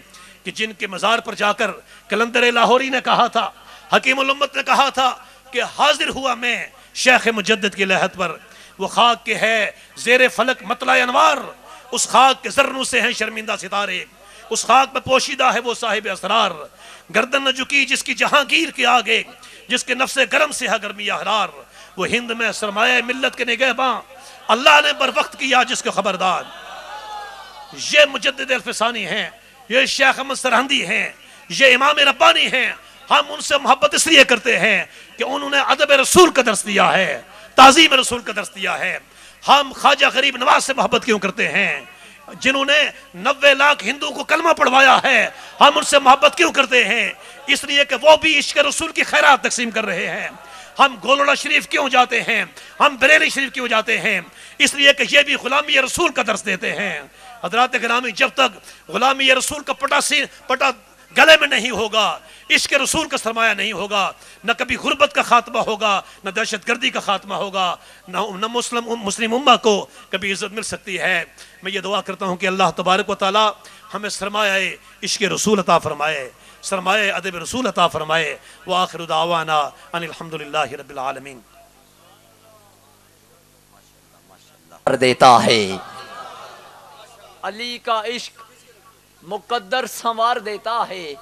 [SPEAKER 3] کہ جن کے مزار پر جا کر کلندر لاہوری نے کہا تھا، حکیم الامت نے کہا تھا کہ حاضر ہوا میں شیخ مجدد کی لحد پر، وہ خاک کے ہے زیر فلک مطلع انوار، اس خاک کے ذرنوں سے ہیں شرمندہ ستارے، اس خاک میں پوشیدہ ہے وہ صاحب اسرار، گردن نہ جھکی جس کی جہانگیر کے آگے، جس کے نفس گرم سے ہے گرمی احرار، وہ ہند میں سرمایہ ملت کے نگہباں، اللہ نے بر وقت کیا جس کو خبردار۔ یہ مجدد الفسانی ہیں، یہ شیخ احمد سرہندی ہیں، یہ امام ربانی ہیں۔ ہم ان سے محبت اس لیے کرتے ہیں کہ انہوں نے ادب رسول کا درس دیا ہے، تعظیم رسول کا درس دیا ہے۔ ہم خواجہ غریب نواز سے محبت کیوں کرتے ہیں؟ جنہوں نے 90 لاکھ ہندو کو کلمہ پڑھوایا ہے۔ ہم ان سے محبت کیوں کرتے ہیں؟ اس لیے کہ وہ بھی عشق رسول کی خیرات تقسیم کر رہے ہیں۔ ہم گولڑا شریف کیوں جاتے ہیں؟ ہم بریلی شریف کیوں جاتے ہیں؟ اس لیے کہ یہ بھی غلامی رسول کا درس دیتے ہیں۔ حضرات گرامی، جب تک غلامی رسول کا پٹا گلے میں نہیں ہوگا، عشق رسول کا سرمایہ نہیں ہوگا، نہ کبھی غربت کا خاتمہ ہوگا، نہ دہشت گردی کا خاتمہ ہوگا، نہ مسلم امہ کو کبھی عزت مل سکتی ہے۔ میں یہ دعا کرتا ہوں کہ اللہ تبارک و تعالی ہمیں سرمایہ عشق رسول عطا فرمائے، سرمایہ ادب رسول عطا فرمائے۔ وآخر دعوانا ان الحمدللہ رب العالمین۔
[SPEAKER 2] دیتا ہے علی کا عشق مقدر سنوار دیتا ہے،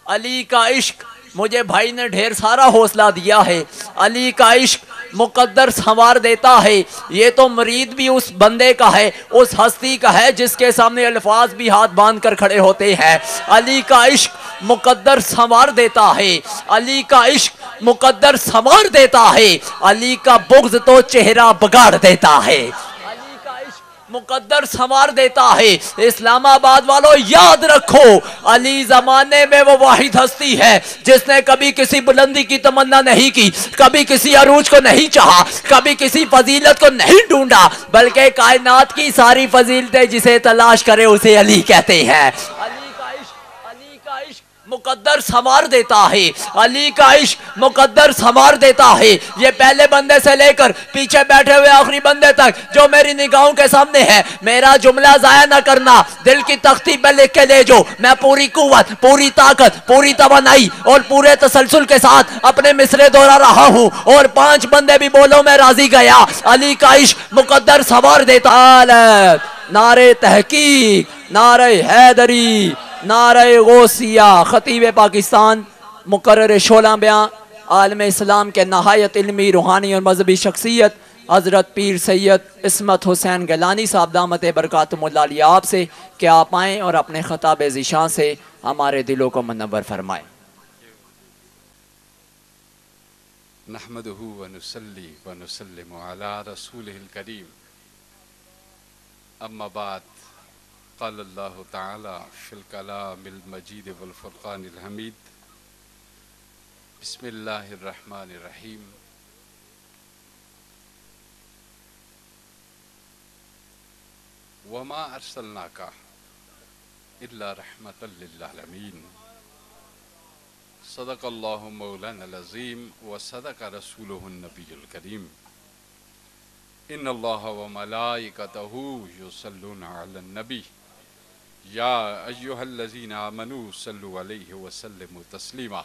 [SPEAKER 2] علی کا عشق مجھے بھائی نے ڈھیر سارا حوصلہ دیا ہے، علی کا عشق مقدر سنوار دیتا ہے۔ یہ تو مرید بھی اس بندے کا ہے، اس ہستی کا ہے جس کے سامنے الفاظ بھی ہاتھ باندھ کر کھڑے ہوتے ہیں۔ علی کا عشق مقدر سنوار دیتا ہے، علی کا عشق مقدر سنوار دیتا ہے، علی کا بغض تو چہرہ بگاڑ دیتا ہے۔ علی کا عشق مقدر سنوار دیتا ہے۔ اسلام آباد والوں یاد رکھو، علی زمانے میں وہ واحد ہستی ہے جس نے کبھی کسی بلندی کی تمنا نہیں کی، کبھی کسی عروج کو نہیں چاہا، کبھی کسی فضیلت کو نہیں ڈھونڈا، بلکہ کائنات کی ساری فضیلتیں جسے تلاش کرے اسے علی کہتے ہیں۔ علی کا عشق مقدر سنوار دیتا ہے، علی کا عشق مقدر سنوار دیتا ہے۔ یہ پہلے بندے سے لے کر پیچھے بیٹھے ہوئے آخری بندے تک جو میری نگاہوں کے سامنے ہے، میرا جملہ ضائع نہ کرنا، دل کی تختی پہ لکھ کے لے جو، میں پوری قوت، پوری طاقت، پوری توانائی اور پورے تسلسل کے ساتھ اپنے مصرے دہرا رہا ہوں، اور 5 بندے بھی بولو میں راضی گیا۔ علی کا عشق مقدر سنوار دیتا ہے۔ نعرہ تحقیق، نعرہ حیدری، نعرہ غوثیہ۔ خطیب پاکستان، مقرر شعلہ بیان، عالم اسلام کے نہایت علمی، روحانی اور مذہبی شخصیت حضرت پیر سید عصمت حسین گیلانی صاحب دامت برکاتہم اللہ علیہ آپ سے کہ آپ آئیں اور اپنے خطاب ذیشان سے ہمارے دلوں کو منور فرمائیں۔
[SPEAKER 4] نحمدہ ونصلی ونسلم علی رسولہ الکریم، اما بعد، قال اللہ تعالی فی الکلام المجید والفرقان الحمید، بسم اللہ الرحمن الرحیم۔ وما ارسلناک الا رحمۃ للعالمین، صدق اللہ مولانا العظیم وصدق رسولہ النبی الکریم۔ ان اللہ وملائکتہ یصلون علی النبی یا ایہا الذین آمنوا صلوا علیہ وسلموا تسلیما۔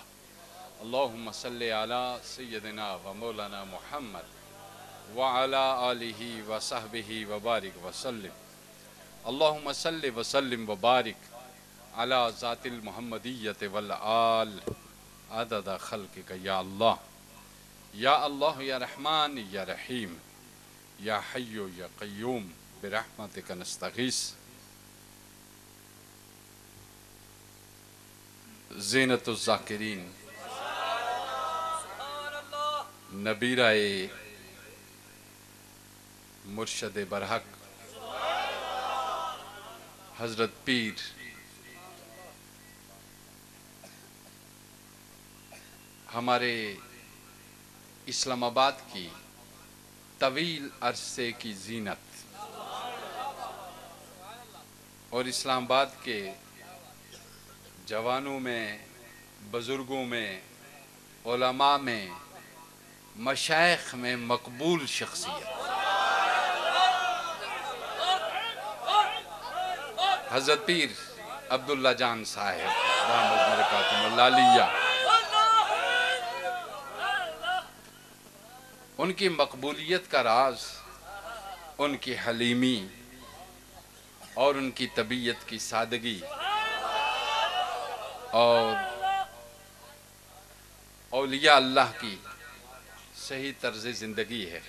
[SPEAKER 4] اللہم صلی علی سیدنا و مولانا محمد وعلی آلہ وصحبہ وبارک وسلم۔ اللہم صلی وسلم وبارک علی ذات المحمدیت والآل عدد خلقک یا اللہ۔ یا اللہ یا رحمان یا رحیم یا حی یا قیوم برحمتک نستغیث۔ زینت الذاکرین نبیرہ مرشد برحق حضرت پیر ہمارے اسلام آباد کی طویل عرصے کی زینت اور اسلام آباد کے جوانوں میں، بزرگوں میں، علماء میں، مشائخ میں مقبول شخصیت حضرت پیر عبداللہ جان صاحب رحمت برکاتہ اللہ علیہ، ان کی مقبولیت کا راز ان کی حلیمی اور ان کی طبیعت کی سادگی اور اولیاء اللہ کی صحیح طرز زندگی ہے،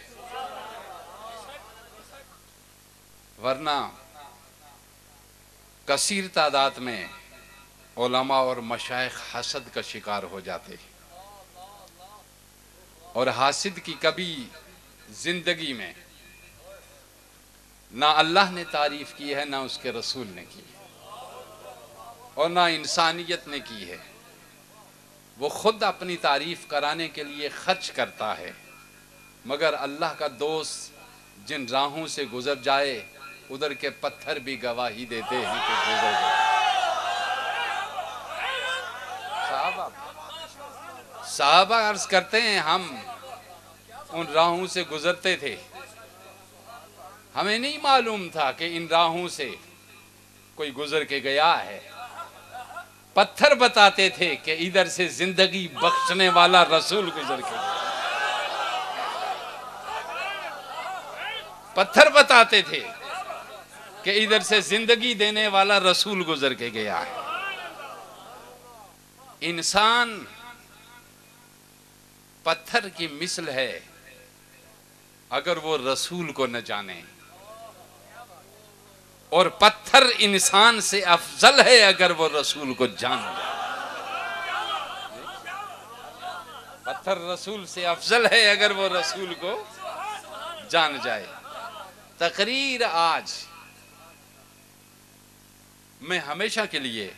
[SPEAKER 4] ورنہ کثیر تعداد میں علماء اور مشائخ حسد کا شکار ہو جاتے اور حاسد کی کبھی زندگی میں نہ اللہ نے تعریف کی ہے، نہ اس کے رسول نے کی اور نہ انسانیت نے کی ہے۔ وہ خود اپنی تعریف کرانے کے لیے خرچ کرتا ہے، مگر اللہ کا دوست جن راہوں سے گزر جائے ادھر کے پتھر بھی گواہی دیتے ہیں کہ گزر گئے۔ صحابہ عرض کرتے ہیں ہم ان راہوں سے گزرتے تھے، ہمیں نہیں معلوم تھا کہ ان راہوں سے کوئی گزر کے گیا ہے۔ پتھر بتاتے تھے کہ ادھر سے زندگی بخشنے والا رسول گزر کے گیا۔ پتھر بتاتے تھے کہ ادھر سے زندگی دینے والا رسول گزر کے گیا ہے۔ انسان پتھر کی مثل ہے اگر وہ رسول کو نہ جانے، اور پتھر انسان سے افضل ہے اگر وہ رسول کو جان جائے۔ پتھر رسول سے افضل ہے اگر وہ رسول کو جان جائے۔ تقریر آج میں ہمیشہ کے لیے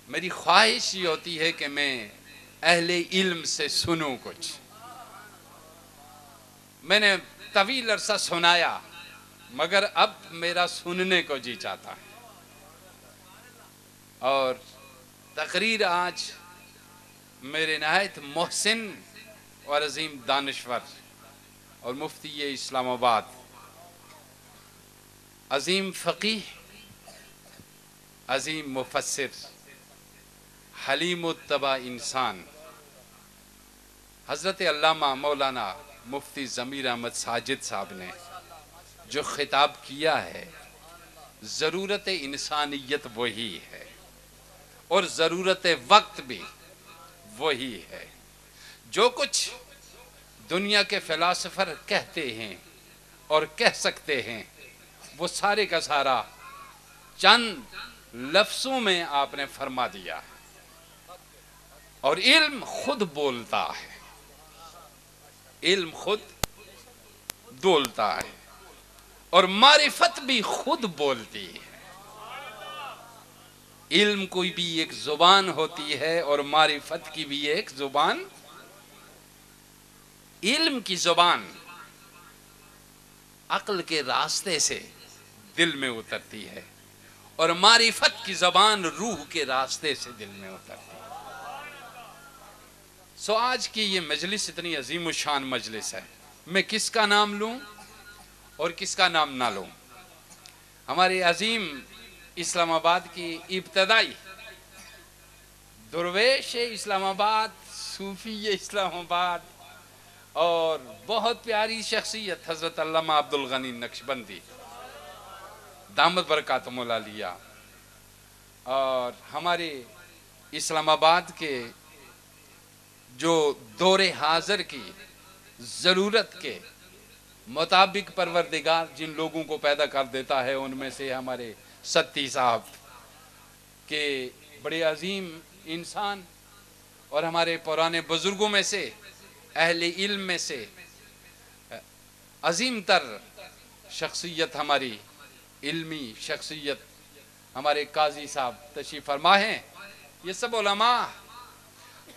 [SPEAKER 4] میری خواہش یہ ہوتی ہے کہ میں اہل علم سے سنوں کچھ۔ میں نے طویل عرصہ سنایا مگر اب میرا سننے کو جی چاہتا ہے، اور تقریر آج میرے نہایت محسن اور عظیم دانشور اور مفتی اسلام آباد، عظیم فقیہ، عظیم مفسر، حلیم الطبع انسان، حضرت علامہ مولانا مفتی ضمیر احمد ساجد صاحب نے جو خطاب کیا ہے، ضرورت انسانیت وہی ہے اور ضرورت وقت بھی وہی ہے۔ جو کچھ دنیا کے فلاسفر کہتے ہیں اور کہہ سکتے ہیں وہ سارے کا سارا چند لفظوں میں آپ نے فرما دیا، اور علم خود بولتا ہے، علم خود بولتا ہے اور معرفت بھی خود بولتی ہے۔ علم کوئی بھی ایک زبان ہوتی ہے اور معرفت کی بھی ایک زبان۔ علم کی زبان عقل کے راستے سے دل میں اترتی ہے اور معرفت کی زبان روح کے راستے سے دل میں اترتی ہے۔ سو آج کی یہ مجلس اتنی عظیم الشان مجلس ہے، میں کس کا نام لوں اور کس کا نام نہ لوں؟ ہمارے عظیم اسلام آباد کی ابتدائی درویش اسلام آباد، صوفی اسلام آباد اور بہت پیاری شخصیت حضرت علامہ عبدالغنی نقشبندی دامت برکاتہم العالیہ، اور ہمارے اسلام آباد کے جو دور حاضر کی ضرورت کے مطابق پروردگار جن لوگوں کو پیدا کر دیتا ہے، ان میں سے ہمارے ستی صاحب کے بڑے عظیم انسان، اور ہمارے پرانے بزرگوں میں سے، اہل علم میں سے عظیم تر شخصیت، ہماری علمی شخصیت ہمارے قاضی صاحب تشریف فرما ہیں، یہ سب علماء،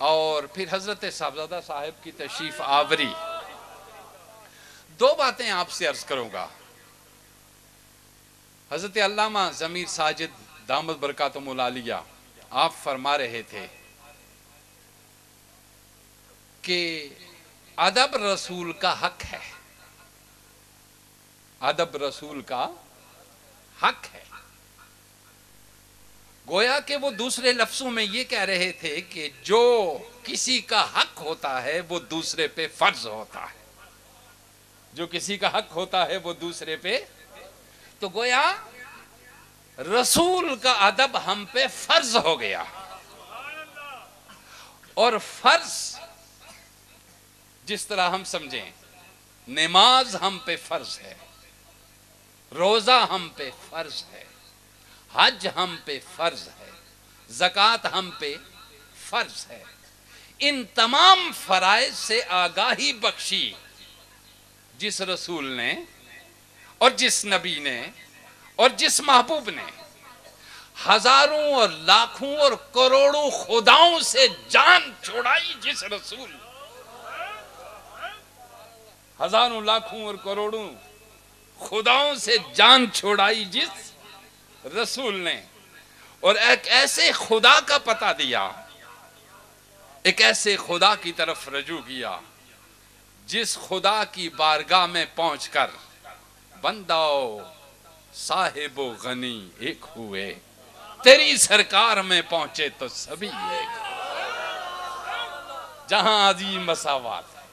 [SPEAKER 4] اور پھر حضرت صاحبزادہ صاحب کی تشریف آوری۔ دو باتیں آپ سے عرض کروں گا۔ حضرت علامہ ضمیر ساجد دامت برکاتہم العالیہ آپ فرما رہے تھے کہ ادب رسول کا حق ہے، ادب رسول کا حق ہے۔ گویا کہ وہ دوسرے لفظوں میں یہ کہہ رہے تھے کہ جو کسی کا حق ہوتا ہے وہ دوسرے پہ فرض ہوتا ہے، جو کسی کا حق ہوتا ہے وہ دوسرے پہ، تو گویا رسول کا ادب ہم پہ فرض ہو گیا، اور فرض جس طرح ہم سمجھیں، نماز ہم پہ فرض ہے، روزہ ہم پہ فرض ہے، حج ہم پہ فرض ہے، زکوٰۃ ہم پہ فرض ہے۔ ان تمام فرائض سے آگاہی بخشی جس رسول نے اور جس نبی نے اور جس محبوب نے، ہزاروں اور لاکھوں اور کروڑوں خداؤں سے جان چھڑائی جس رسول، ہزاروں لاکھوں اور کروڑوں خداؤں سے جان چھوڑائی جس رسول نے، اور ایک ایسے خدا کا پتہ دیا، ایک ایسے خدا کی طرف رجوع کیا جس خدا کی بارگاہ میں پہنچ کر بندہ صاحب و غنی ایک ہوئے، تیری سرکار میں پہنچے تو سبھی ایک، جہاں عظیم مساوات ہے،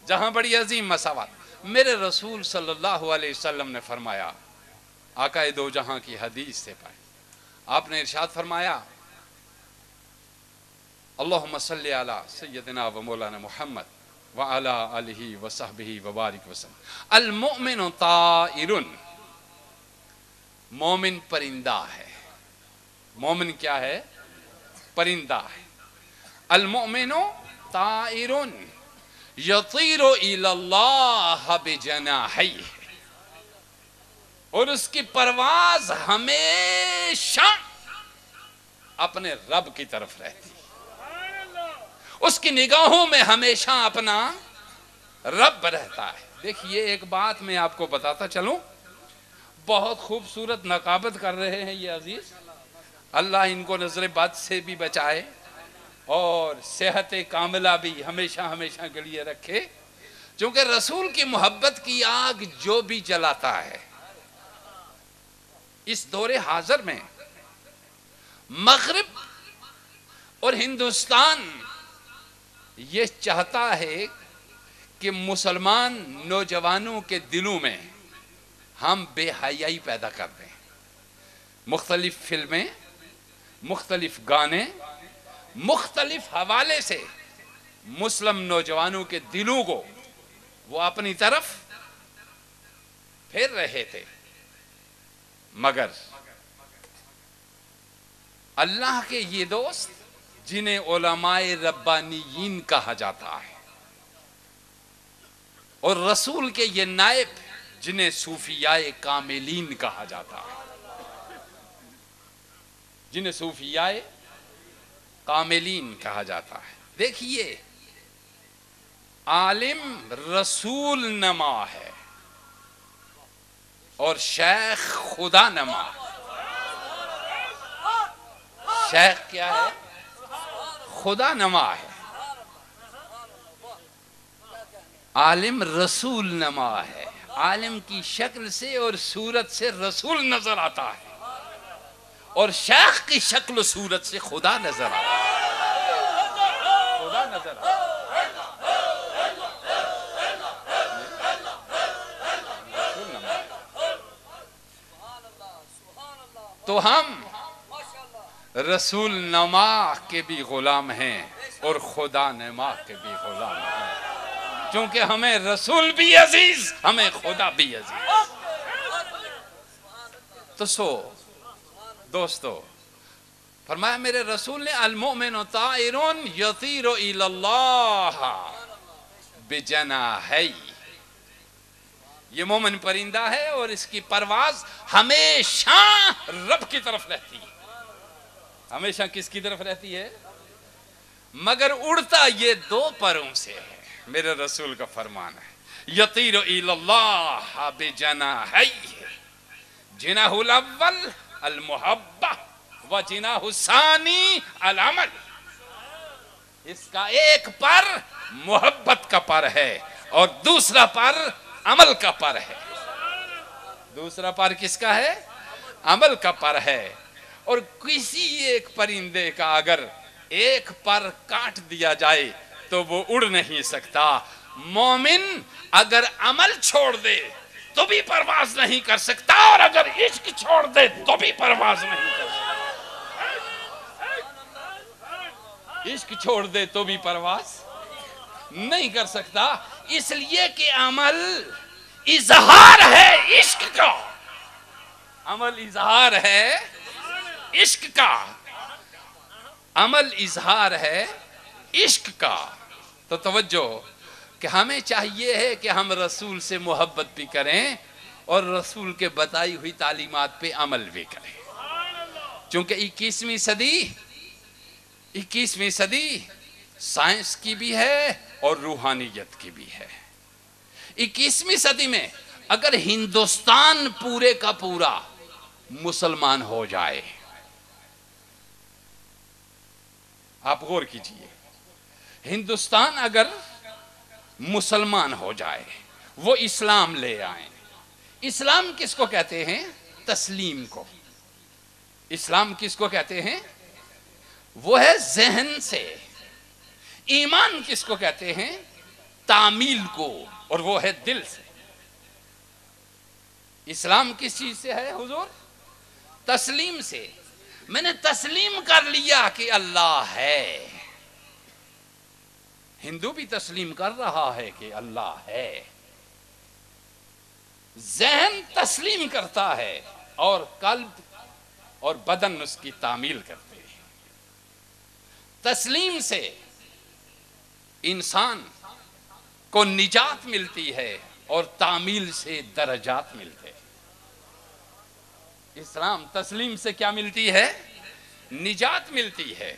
[SPEAKER 4] جہاں بڑی عظیم مساوات۔ میرے رسول صلی اللہ علیہ وسلم نے فرمایا، آقا دو جہاں کی حدیث سے پائے، آپ نے ارشاد فرمایا، اللہم صلی علی سیدنا و مولانا محمد وعلی آلہ وصحبہ وبارک وسلم، المؤمن طائر، مومن پرندہ ہے۔ مومن کیا ہے؟ پرندہ ہے۔ المؤمن طائر یطیر الی اللہ بجناحیہ، اور اس کی پرواز ہمیشہ اپنے رب کی طرف رہتی، اس کی نگاہوں میں ہمیشہ اپنا رب رہتا ہے۔ دیکھیے ایک بات میں آپ کو بتاتا چلوں، بہت خوبصورت نقابت کر رہے ہیں یہ عزیز، اللہ ان کو نظر بد سے بھی بچائے اور صحت کاملہ بھی ہمیشہ ہمیشہ کے لیے رکھے، چونکہ رسول کی محبت کی آگ جو بھی جلاتا ہے، اس دور حاضر میں مغرب اور ہندوستان یہ چاہتا ہے کہ مسلمان نوجوانوں کے دلوں میں ہم بے حیائی پیدا کر دیں، مختلف فلمیں، مختلف گانے، مختلف حوالے سے مسلم نوجوانوں کے دلوں کو وہ اپنی طرف پھیر رہے تھے، مگر اللہ کے یہ دوست جنہیں علماء ربانیین کہا جاتا ہے، اور رسول کے یہ نائب جنہیں صوفیاء کاملین کہا جاتا ہے، جنہیں صوفیاء کاملین کہا جاتا ہے، دیکھیے عالم رسول نما ہے اور شیخ خدا نما ہے۔ شیخ کیا ہے؟ خدا نما ہے۔ عالم رسول نما ہے، عالم کی شکل سے اور صورت سے رسول نظر آتا ہے، اور شیخ کی شکل و صورت سے خدا نظر آتا ہے، خدا نظر آتا ہے۔ تو ہم رسول نما کے بھی غلام ہیں، اور خدا نے ماں کے بھی غلام ہیں، چونکہ ہمیں رسول بھی عزیز، ہمیں خدا بھی عزیز۔ تو دوستو فرمایا میرے رسول نے المؤمن طائر یطیر الی اللہ بجناحی، یہ مومن پرندہ ہے اور اس کی پرواز ہمیشہ رب کی طرف رہتی ہے۔ ہمیشہ کس کی طرف رہتی ہے؟ مگر اڑتا یہ دو پروں سے ہے، میرے رسول کا فرمان ہے یطیر الی اللہ بجناحی، جناح الاول المحبہ و جناح الثانی العمل، اس کا ایک پر محبت کا پر ہے اور دوسرا پر عمل کا پر ہے۔ دوسرا پر کس کا ہے؟ عمل کا پر ہے۔ اور کسی ایک پرندے کا اگر ایک پر کاٹ دیا جائے تو وہ اڑ نہیں سکتا۔ مومن اگر عمل چھوڑ دے تو بھی پرواز نہیں کر سکتا، اور اگر عشق چھوڑ دے تو بھی پرواز نہیں کر سکتا۔ عشق چھوڑ دے تو بھی پرواز نہیں کر سکتا، اس لیے کہ عمل اظہار ہے عشق کا، عمل اظہار ہے عشق کا، عمل اظہار ہے عشق کا۔ تو توجہ کہ ہمیں چاہیے ہے کہ ہم رسول سے محبت بھی کریں اور رسول کے بتائی ہوئی تعلیمات پہ عمل بھی کریں، چونکہ 21ویں صدی سائنس کی بھی ہے اور روحانیت کی بھی ہے۔ 21ویں صدی میں اگر ہندوستان پورے کا پورا مسلمان ہو جائے، آپ غور کیجئے، ہندوستان اگر مسلمان ہو جائے، وہ اسلام لے آئیں۔ اسلام کس کو کہتے ہیں؟ تسلیم کو۔ اسلام کس کو کہتے ہیں؟ وہ ہے ذہن سے۔ ایمان کس کو کہتے ہیں؟ تعمیل کو، اور وہ ہے دل سے۔ اسلام کس چیز سے ہے حضور؟ تسلیم سے۔ میں نے تسلیم کر لیا کہ اللہ ہے۔ ہندو بھی تسلیم کر رہا ہے کہ اللہ ہے، ذہن تسلیم کرتا ہے اور قلب اور بدن اس کی تعمیل کرتے ہیں۔ تسلیم سے انسان کو نجات ملتی ہے اور تعمیل سے درجات ملتے ہیں۔ اسلام تسلیم سے کیا ملتی ہے؟ نجات ملتی ہے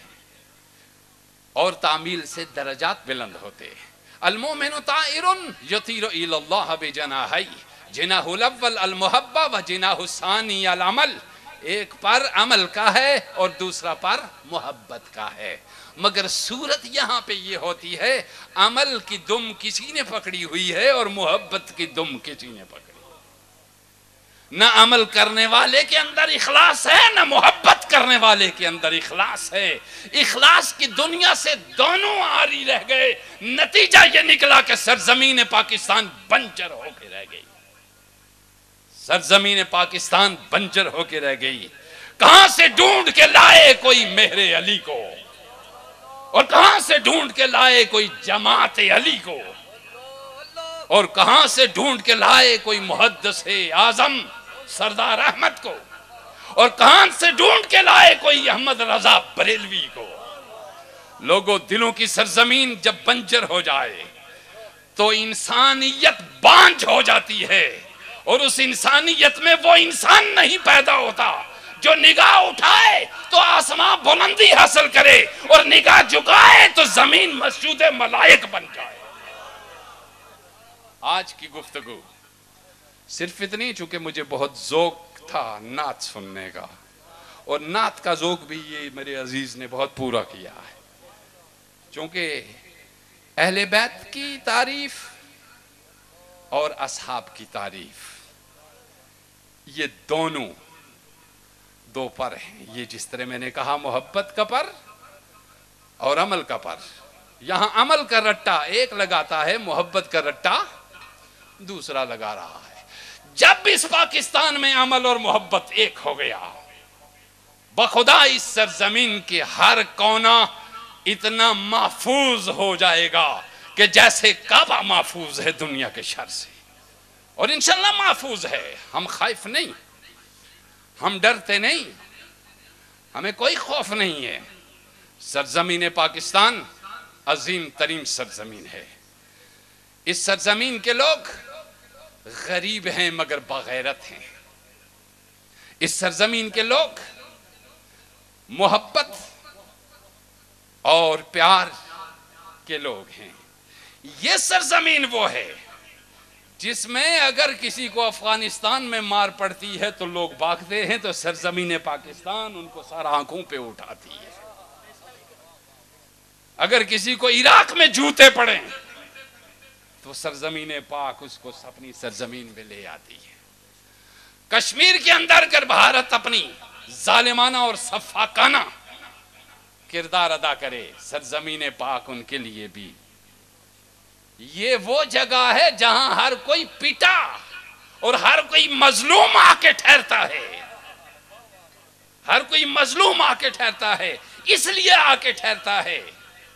[SPEAKER 4] اور تعمیل سے درجات بلند ہوتے ہیں۔ المؤمن طائر یطیر الی اللہ بجناحی، جناح الاول المحبہ و جناح الثانی العمل، ایک پر عمل کا ہے اور دوسرا پر محبت کا ہے۔ مگر صورت یہاں پہ یہ ہوتی ہے، عمل کی دم کسی نے پکڑی ہوئی ہے اور محبت کی دم کسی نے پکڑی۔ نہ عمل کرنے والے کے اندر اخلاص ہے، نہ محبت کرنے والے کے اندر اخلاص ہے۔ اخلاص کی دنیا سے دونوں عاری رہ گئے، نتیجہ یہ نکلا کہ سرزمین پاکستان بنجر ہو کے رہ گئی۔ سرزمین پاکستان بنجر ہو کے رہ گئی۔ کہاں سے ڈھونڈ کے لائے کوئی مہر علی کو، اور کہاں سے ڈھونڈ کے لائے کوئی جماعت علی کو، اور کہاں سے ڈھونڈ کے لائے کوئی محدث اعظم سردار احمد کو، اور کہاں سے ڈھونڈ کے لائے کوئی احمد رضا بریلوی کو۔ لوگوں، دلوں کی سرزمین جب بنجر ہو جائے تو انسانیت بانجھ ہو جاتی ہے، اور اس انسانیت میں وہ انسان نہیں پیدا ہوتا جو نگاہ اٹھائے تو آسمان بلندی حاصل کرے، اور نگاہ جھکائے تو زمین مسجود ملائک بن جائے۔ آج کی گفتگو صرف اتنی، چونکہ مجھے بہت ذوق تھا نعت سننے کا، اور نعت کا ذوق بھی یہ میرے عزیز نے بہت پورا کیا ہے، چونکہ اہل بیت کی تعریف اور اصحاب کی تعریف، یہ دونوں دو پر ہیں۔ یہ جس طرح میں نے کہا محبت کا پر اور عمل کا پر، یہاں عمل کا رٹا ایک لگاتا ہے، محبت کا رٹا دوسرا لگا رہا ہے۔ جب اس پاکستان میں عمل اور محبت ایک ہو گیا، بخدا اس سرزمین کے ہر کونا اتنا محفوظ ہو جائے گا کہ جیسے کعبہ محفوظ ہے دنیا کے شر سے، اور انشاءاللہ محفوظ ہے۔ ہم خائف نہیں، ہم ڈرتے نہیں، ہمیں کوئی خوف نہیں ہے۔ سرزمین پاکستان عظیم ترین سرزمین ہے۔ اس سرزمین کے لوگ غریب ہیں مگر بغیرت ہیں۔ اس سرزمین کے لوگ محبت اور پیار کے لوگ ہیں۔ یہ سرزمین وہ ہے جس میں اگر کسی کو افغانستان میں مار پڑتی ہے تو لوگ بھاگتے ہیں، تو سرزمین پاکستان ان کو سارا آنکھوں پہ اٹھاتی ہے۔ اگر کسی کو عراق میں جوتے پڑیں تو سرزمین پاک اس کو اپنی سرزمین میں لے آتی ہے۔ کشمیر کے اندر اگر بھارت اپنی ظالمانہ اور سفاکانہ کردار ادا کرے، سرزمین پاک ان کے لیے بھی یہ وہ جگہ ہے جہاں ہر کوئی پیٹا اور ہر کوئی مظلوم آ کے ٹھہرتا ہے۔ ہر کوئی مظلوم آ کے ٹھہرتا ہے، اس لیے آ کے ٹھہرتا ہے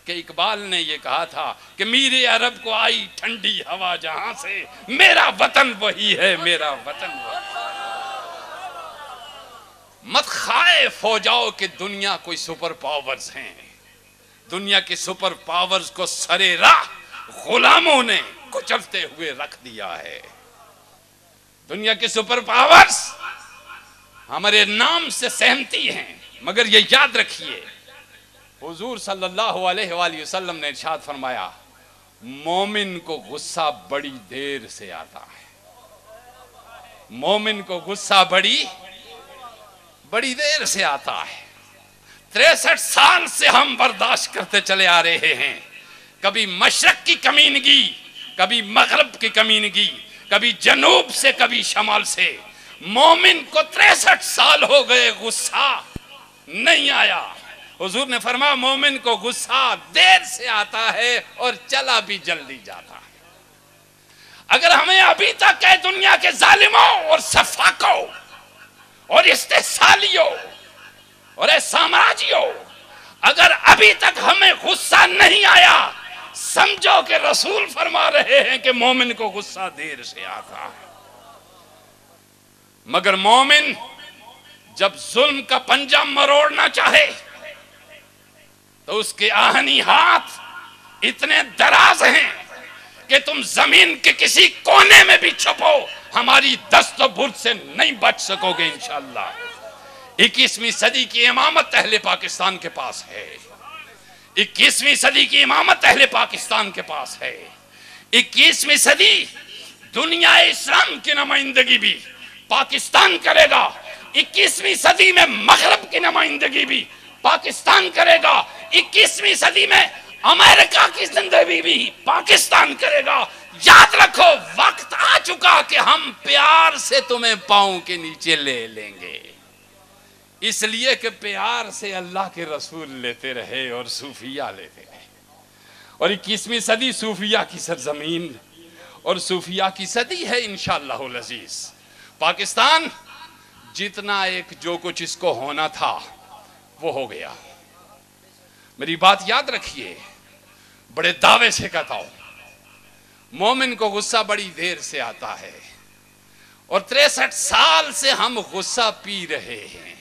[SPEAKER 4] کہ اقبال نے یہ کہا تھا کہ میرے عرب کو آئی ٹھنڈی ہوا جہاں سے، میرا وطن وہی ہے، میرا وطن وہی ہے۔ مت خائف ہو جاؤ کہ دنیا کوئی سپر پاورز ہیں۔ دنیا کے سپر پاورز کو سرے راہ غلاموں نے کچلتے ہوئے رکھ دیا ہے۔ دنیا کے سپر پاورز ہمارے نام سے سہمتی ہیں، مگر یہ یاد رکھیے حضور صلی اللہ علیہ وآلہ وسلم نے ارشاد فرمایا مومن کو غصہ بڑی دیر سے آتا ہے۔ مومن کو غصہ بڑی دیر سے آتا ہے۔ 63 سال سے ہم برداشت کرتے چلے آ رہے ہیں، کبھی مشرق کی کمینگی، کبھی مغرب کی کمینگی، کبھی جنوب سے کبھی شمال سے۔ مومن کو 63 سال ہو گئے غصہ نہیں آیا۔ حضور نے فرمایا مومن کو غصہ دیر سے آتا ہے اور چلا بھی جلدی جاتا ہے۔ اگر ہمیں ابھی تک ہے دنیا کے ظالموں اور سفاکوں اور استحصالیوں اور سامراجیوں، اگر ابھی تک ہمیں غصہ نہیں آیا، سمجھو کہ رسول فرما رہے ہیں کہ مومن کو غصہ دیر سے آتا ہے۔ مگر مومن جب ظلم کا پنجہ مروڑنا چاہے تو اس کے آہنی ہاتھ اتنے دراز ہیں کہ تم زمین کے کسی کونے میں بھی چھپو، ہماری دست و برد سے نہیں بچ سکو گے انشاءاللہ۔ 21ویں صدی کی امامت اہل پاکستان کے پاس ہے۔ 21ویں صدی کی امامت اہل پاکستان کے پاس ہے۔ 21ویں صدی دنیا اسلام کی نمائندگی بھی پاکستان کرے گا۔ 21ویں صدی میں مغرب کی نمائندگی بھی پاکستان کرے گا۔ 21ویں صدی میں امریکہ کی زندگی بھی پاکستان کرے گا۔ یاد رکھو وقت آ چکا کہ ہم پیار سے تمہیں پاؤں کے نیچے لے لیں گے، اس لیے کہ پیار سے اللہ کے رسول لیتے رہے اور صوفیہ لیتے رہے۔ اور 21ویں صدی صوفیہ کی سرزمین اور صوفیہ کی صدی ہے انشاءاللہ العزیز۔ پاکستان جتنا ایک جو کچھ اس کو ہونا تھا وہ ہو گیا۔ میری بات یاد رکھیے، بڑے دعوے سے کہتا ہوں، مومن کو غصہ بڑی دیر سے آتا ہے، اور 63 سال سے ہم غصہ پی رہے ہیں۔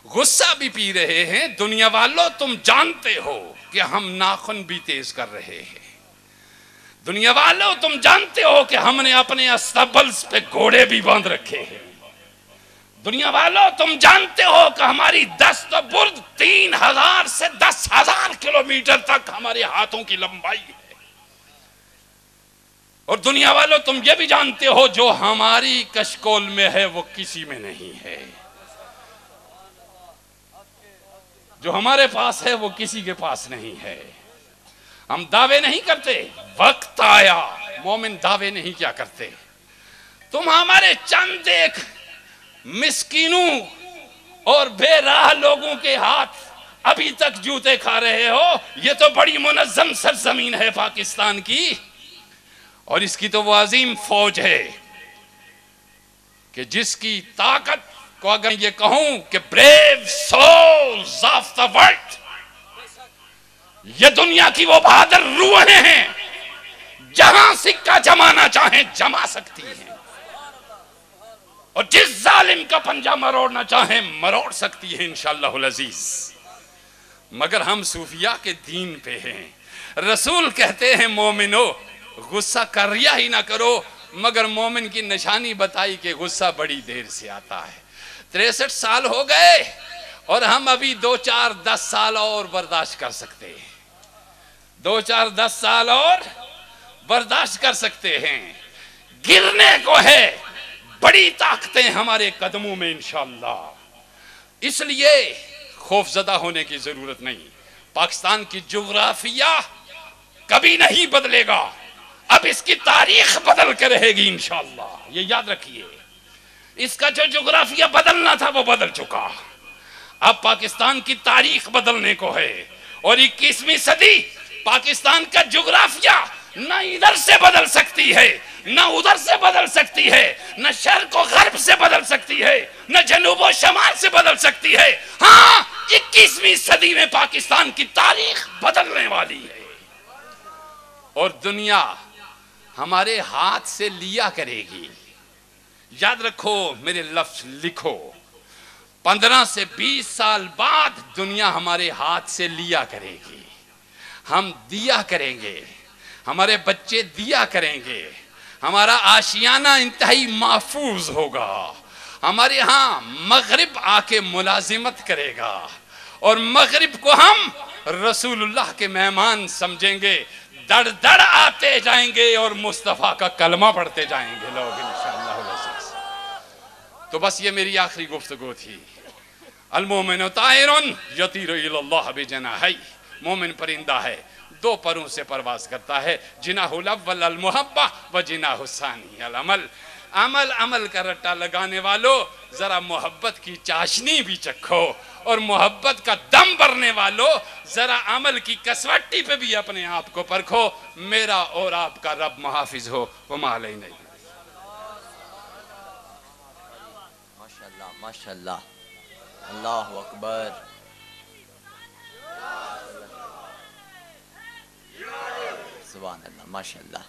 [SPEAKER 4] غصہ بھی پی رہے ہیں۔ دنیا والوں تم جانتے ہو کہ ہم ناخن بھی تیز کر رہے ہیں۔ دنیا والوں تم جانتے ہو کہ ہم نے اپنے استبلز پہ گھوڑے بھی باندھ رکھے ہیں۔ دنیا والوں تم جانتے ہو کہ ہماری دست و برد 3000 سے 10,000 کلومیٹر تک ہمارے ہاتھوں کی لمبائی ہے۔ اور دنیا والوں تم یہ بھی جانتے ہو جو ہماری کشکول میں ہے وہ کسی میں نہیں ہے۔ جو ہمارے پاس ہے وہ کسی کے پاس نہیں ہے۔ ہم دعوے نہیں کرتے، وقت آیا، مومن دعوے نہیں کیا کرتے۔ تم ہمارے چند ایک مسکینوں اور بے راہ لوگوں کے ہاتھ ابھی تک جوتے کھا رہے ہو۔ یہ تو بڑی منظم سرزمین ہے پاکستان کی، اور اس کی تو وہ عظیم فوج ہے کہ جس کی طاقت کو اگر یہ کہوں کہ brave souls of the world، یہ دنیا کی وہ بہادر روحیں ہیں جہاں سکہ جمانا چاہیں جما سکتی ہیں، اور جس ظالم کا پنجہ مروڑنا چاہیں مروڑ سکتی ہے انشاءاللہ العزیز۔ مگر ہم صوفیاء کے دین پہ ہیں۔ رسول کہتے ہیں مومنو غصہ کریا ہی نہ کرو، مگر مومن کی نشانی بتائی کہ غصہ بڑی دیر سے آتا ہے۔ 63 سال ہو گئے اور ہم ابھی 2 4 10 سال اور برداشت کر سکتے ہیں، 2 4 10 سال اور برداشت کر سکتے ہیں۔ گرنے کو ہے، بڑی طاقتیں ہمارے قدموں میں انشاءاللہ، اس لیے خوف زدہ ہونے کی ضرورت نہیں۔ پاکستان کی جغرافیہ کبھی نہیں بدلے گا، اب اس کی تاریخ بدل کے رہے گی انشاءاللہ، یہ یاد رکھیے۔ اس کا جو جغرافیہ بدلنا تھا وہ بدل چکا، اب پاکستان کی تاریخ بدلنے کو ہے، اور 21ویں صدی پاکستان کا جغرافیہ نہ ادھر سے بدل سکتی ہے، نہ ادھر سے بدل سکتی ہے، نہ شرق و غرب سے بدل سکتی ہے، نہ جنوب و شمال سے بدل سکتی ہے۔ ہاں 21ویں صدی میں پاکستان کی تاریخ بدلنے والی ہے، اور دنیا ہمارے ہاتھ سے لیا کرے گی۔ یاد رکھو، میرے لفظ لکھو، 15 سے 20 سال بعد دنیا ہمارے ہاتھ سے لیا کرے گی، ہم دیا کریں گے، ہمارے بچے دیا کریں گے، ہمارا آشیانہ انتہائی محفوظ ہوگا، ہمارے ہاں مغرب آ کے ملازمت کرے گا، اور مغرب کو ہم رسول اللہ کے مہمان سمجھیں گے، دڑ دڑ آتے جائیں گے اور مصطفیٰ کا کلمہ پڑھتے جائیں گے لوگ انشاءاللہ العزیز۔ تو بس یہ میری آخری گفتگو تھی۔ المومن طائر یطیر الی اللہ بجناحی، مومن پرندہ ہے، 2 پروں سے پرواز کرتا ہے، جناح الاول المحبہ و جناح الثانی العمل۔ عمل کا رٹا لگانے والو ذرا محبت کی چاشنی بھی چکھو، اور محبت کا دم بھرنے والو ذرا عمل کی کسوٹی پہ بھی اپنے آپ کو پرکھو۔ میرا اور آپ کا رب محافظ ہو، وما علینا۔
[SPEAKER 2] ماشاءاللہ ماشاءاللہ، اللہ اکبر، سبحان اللہ، ماشاءاللہ۔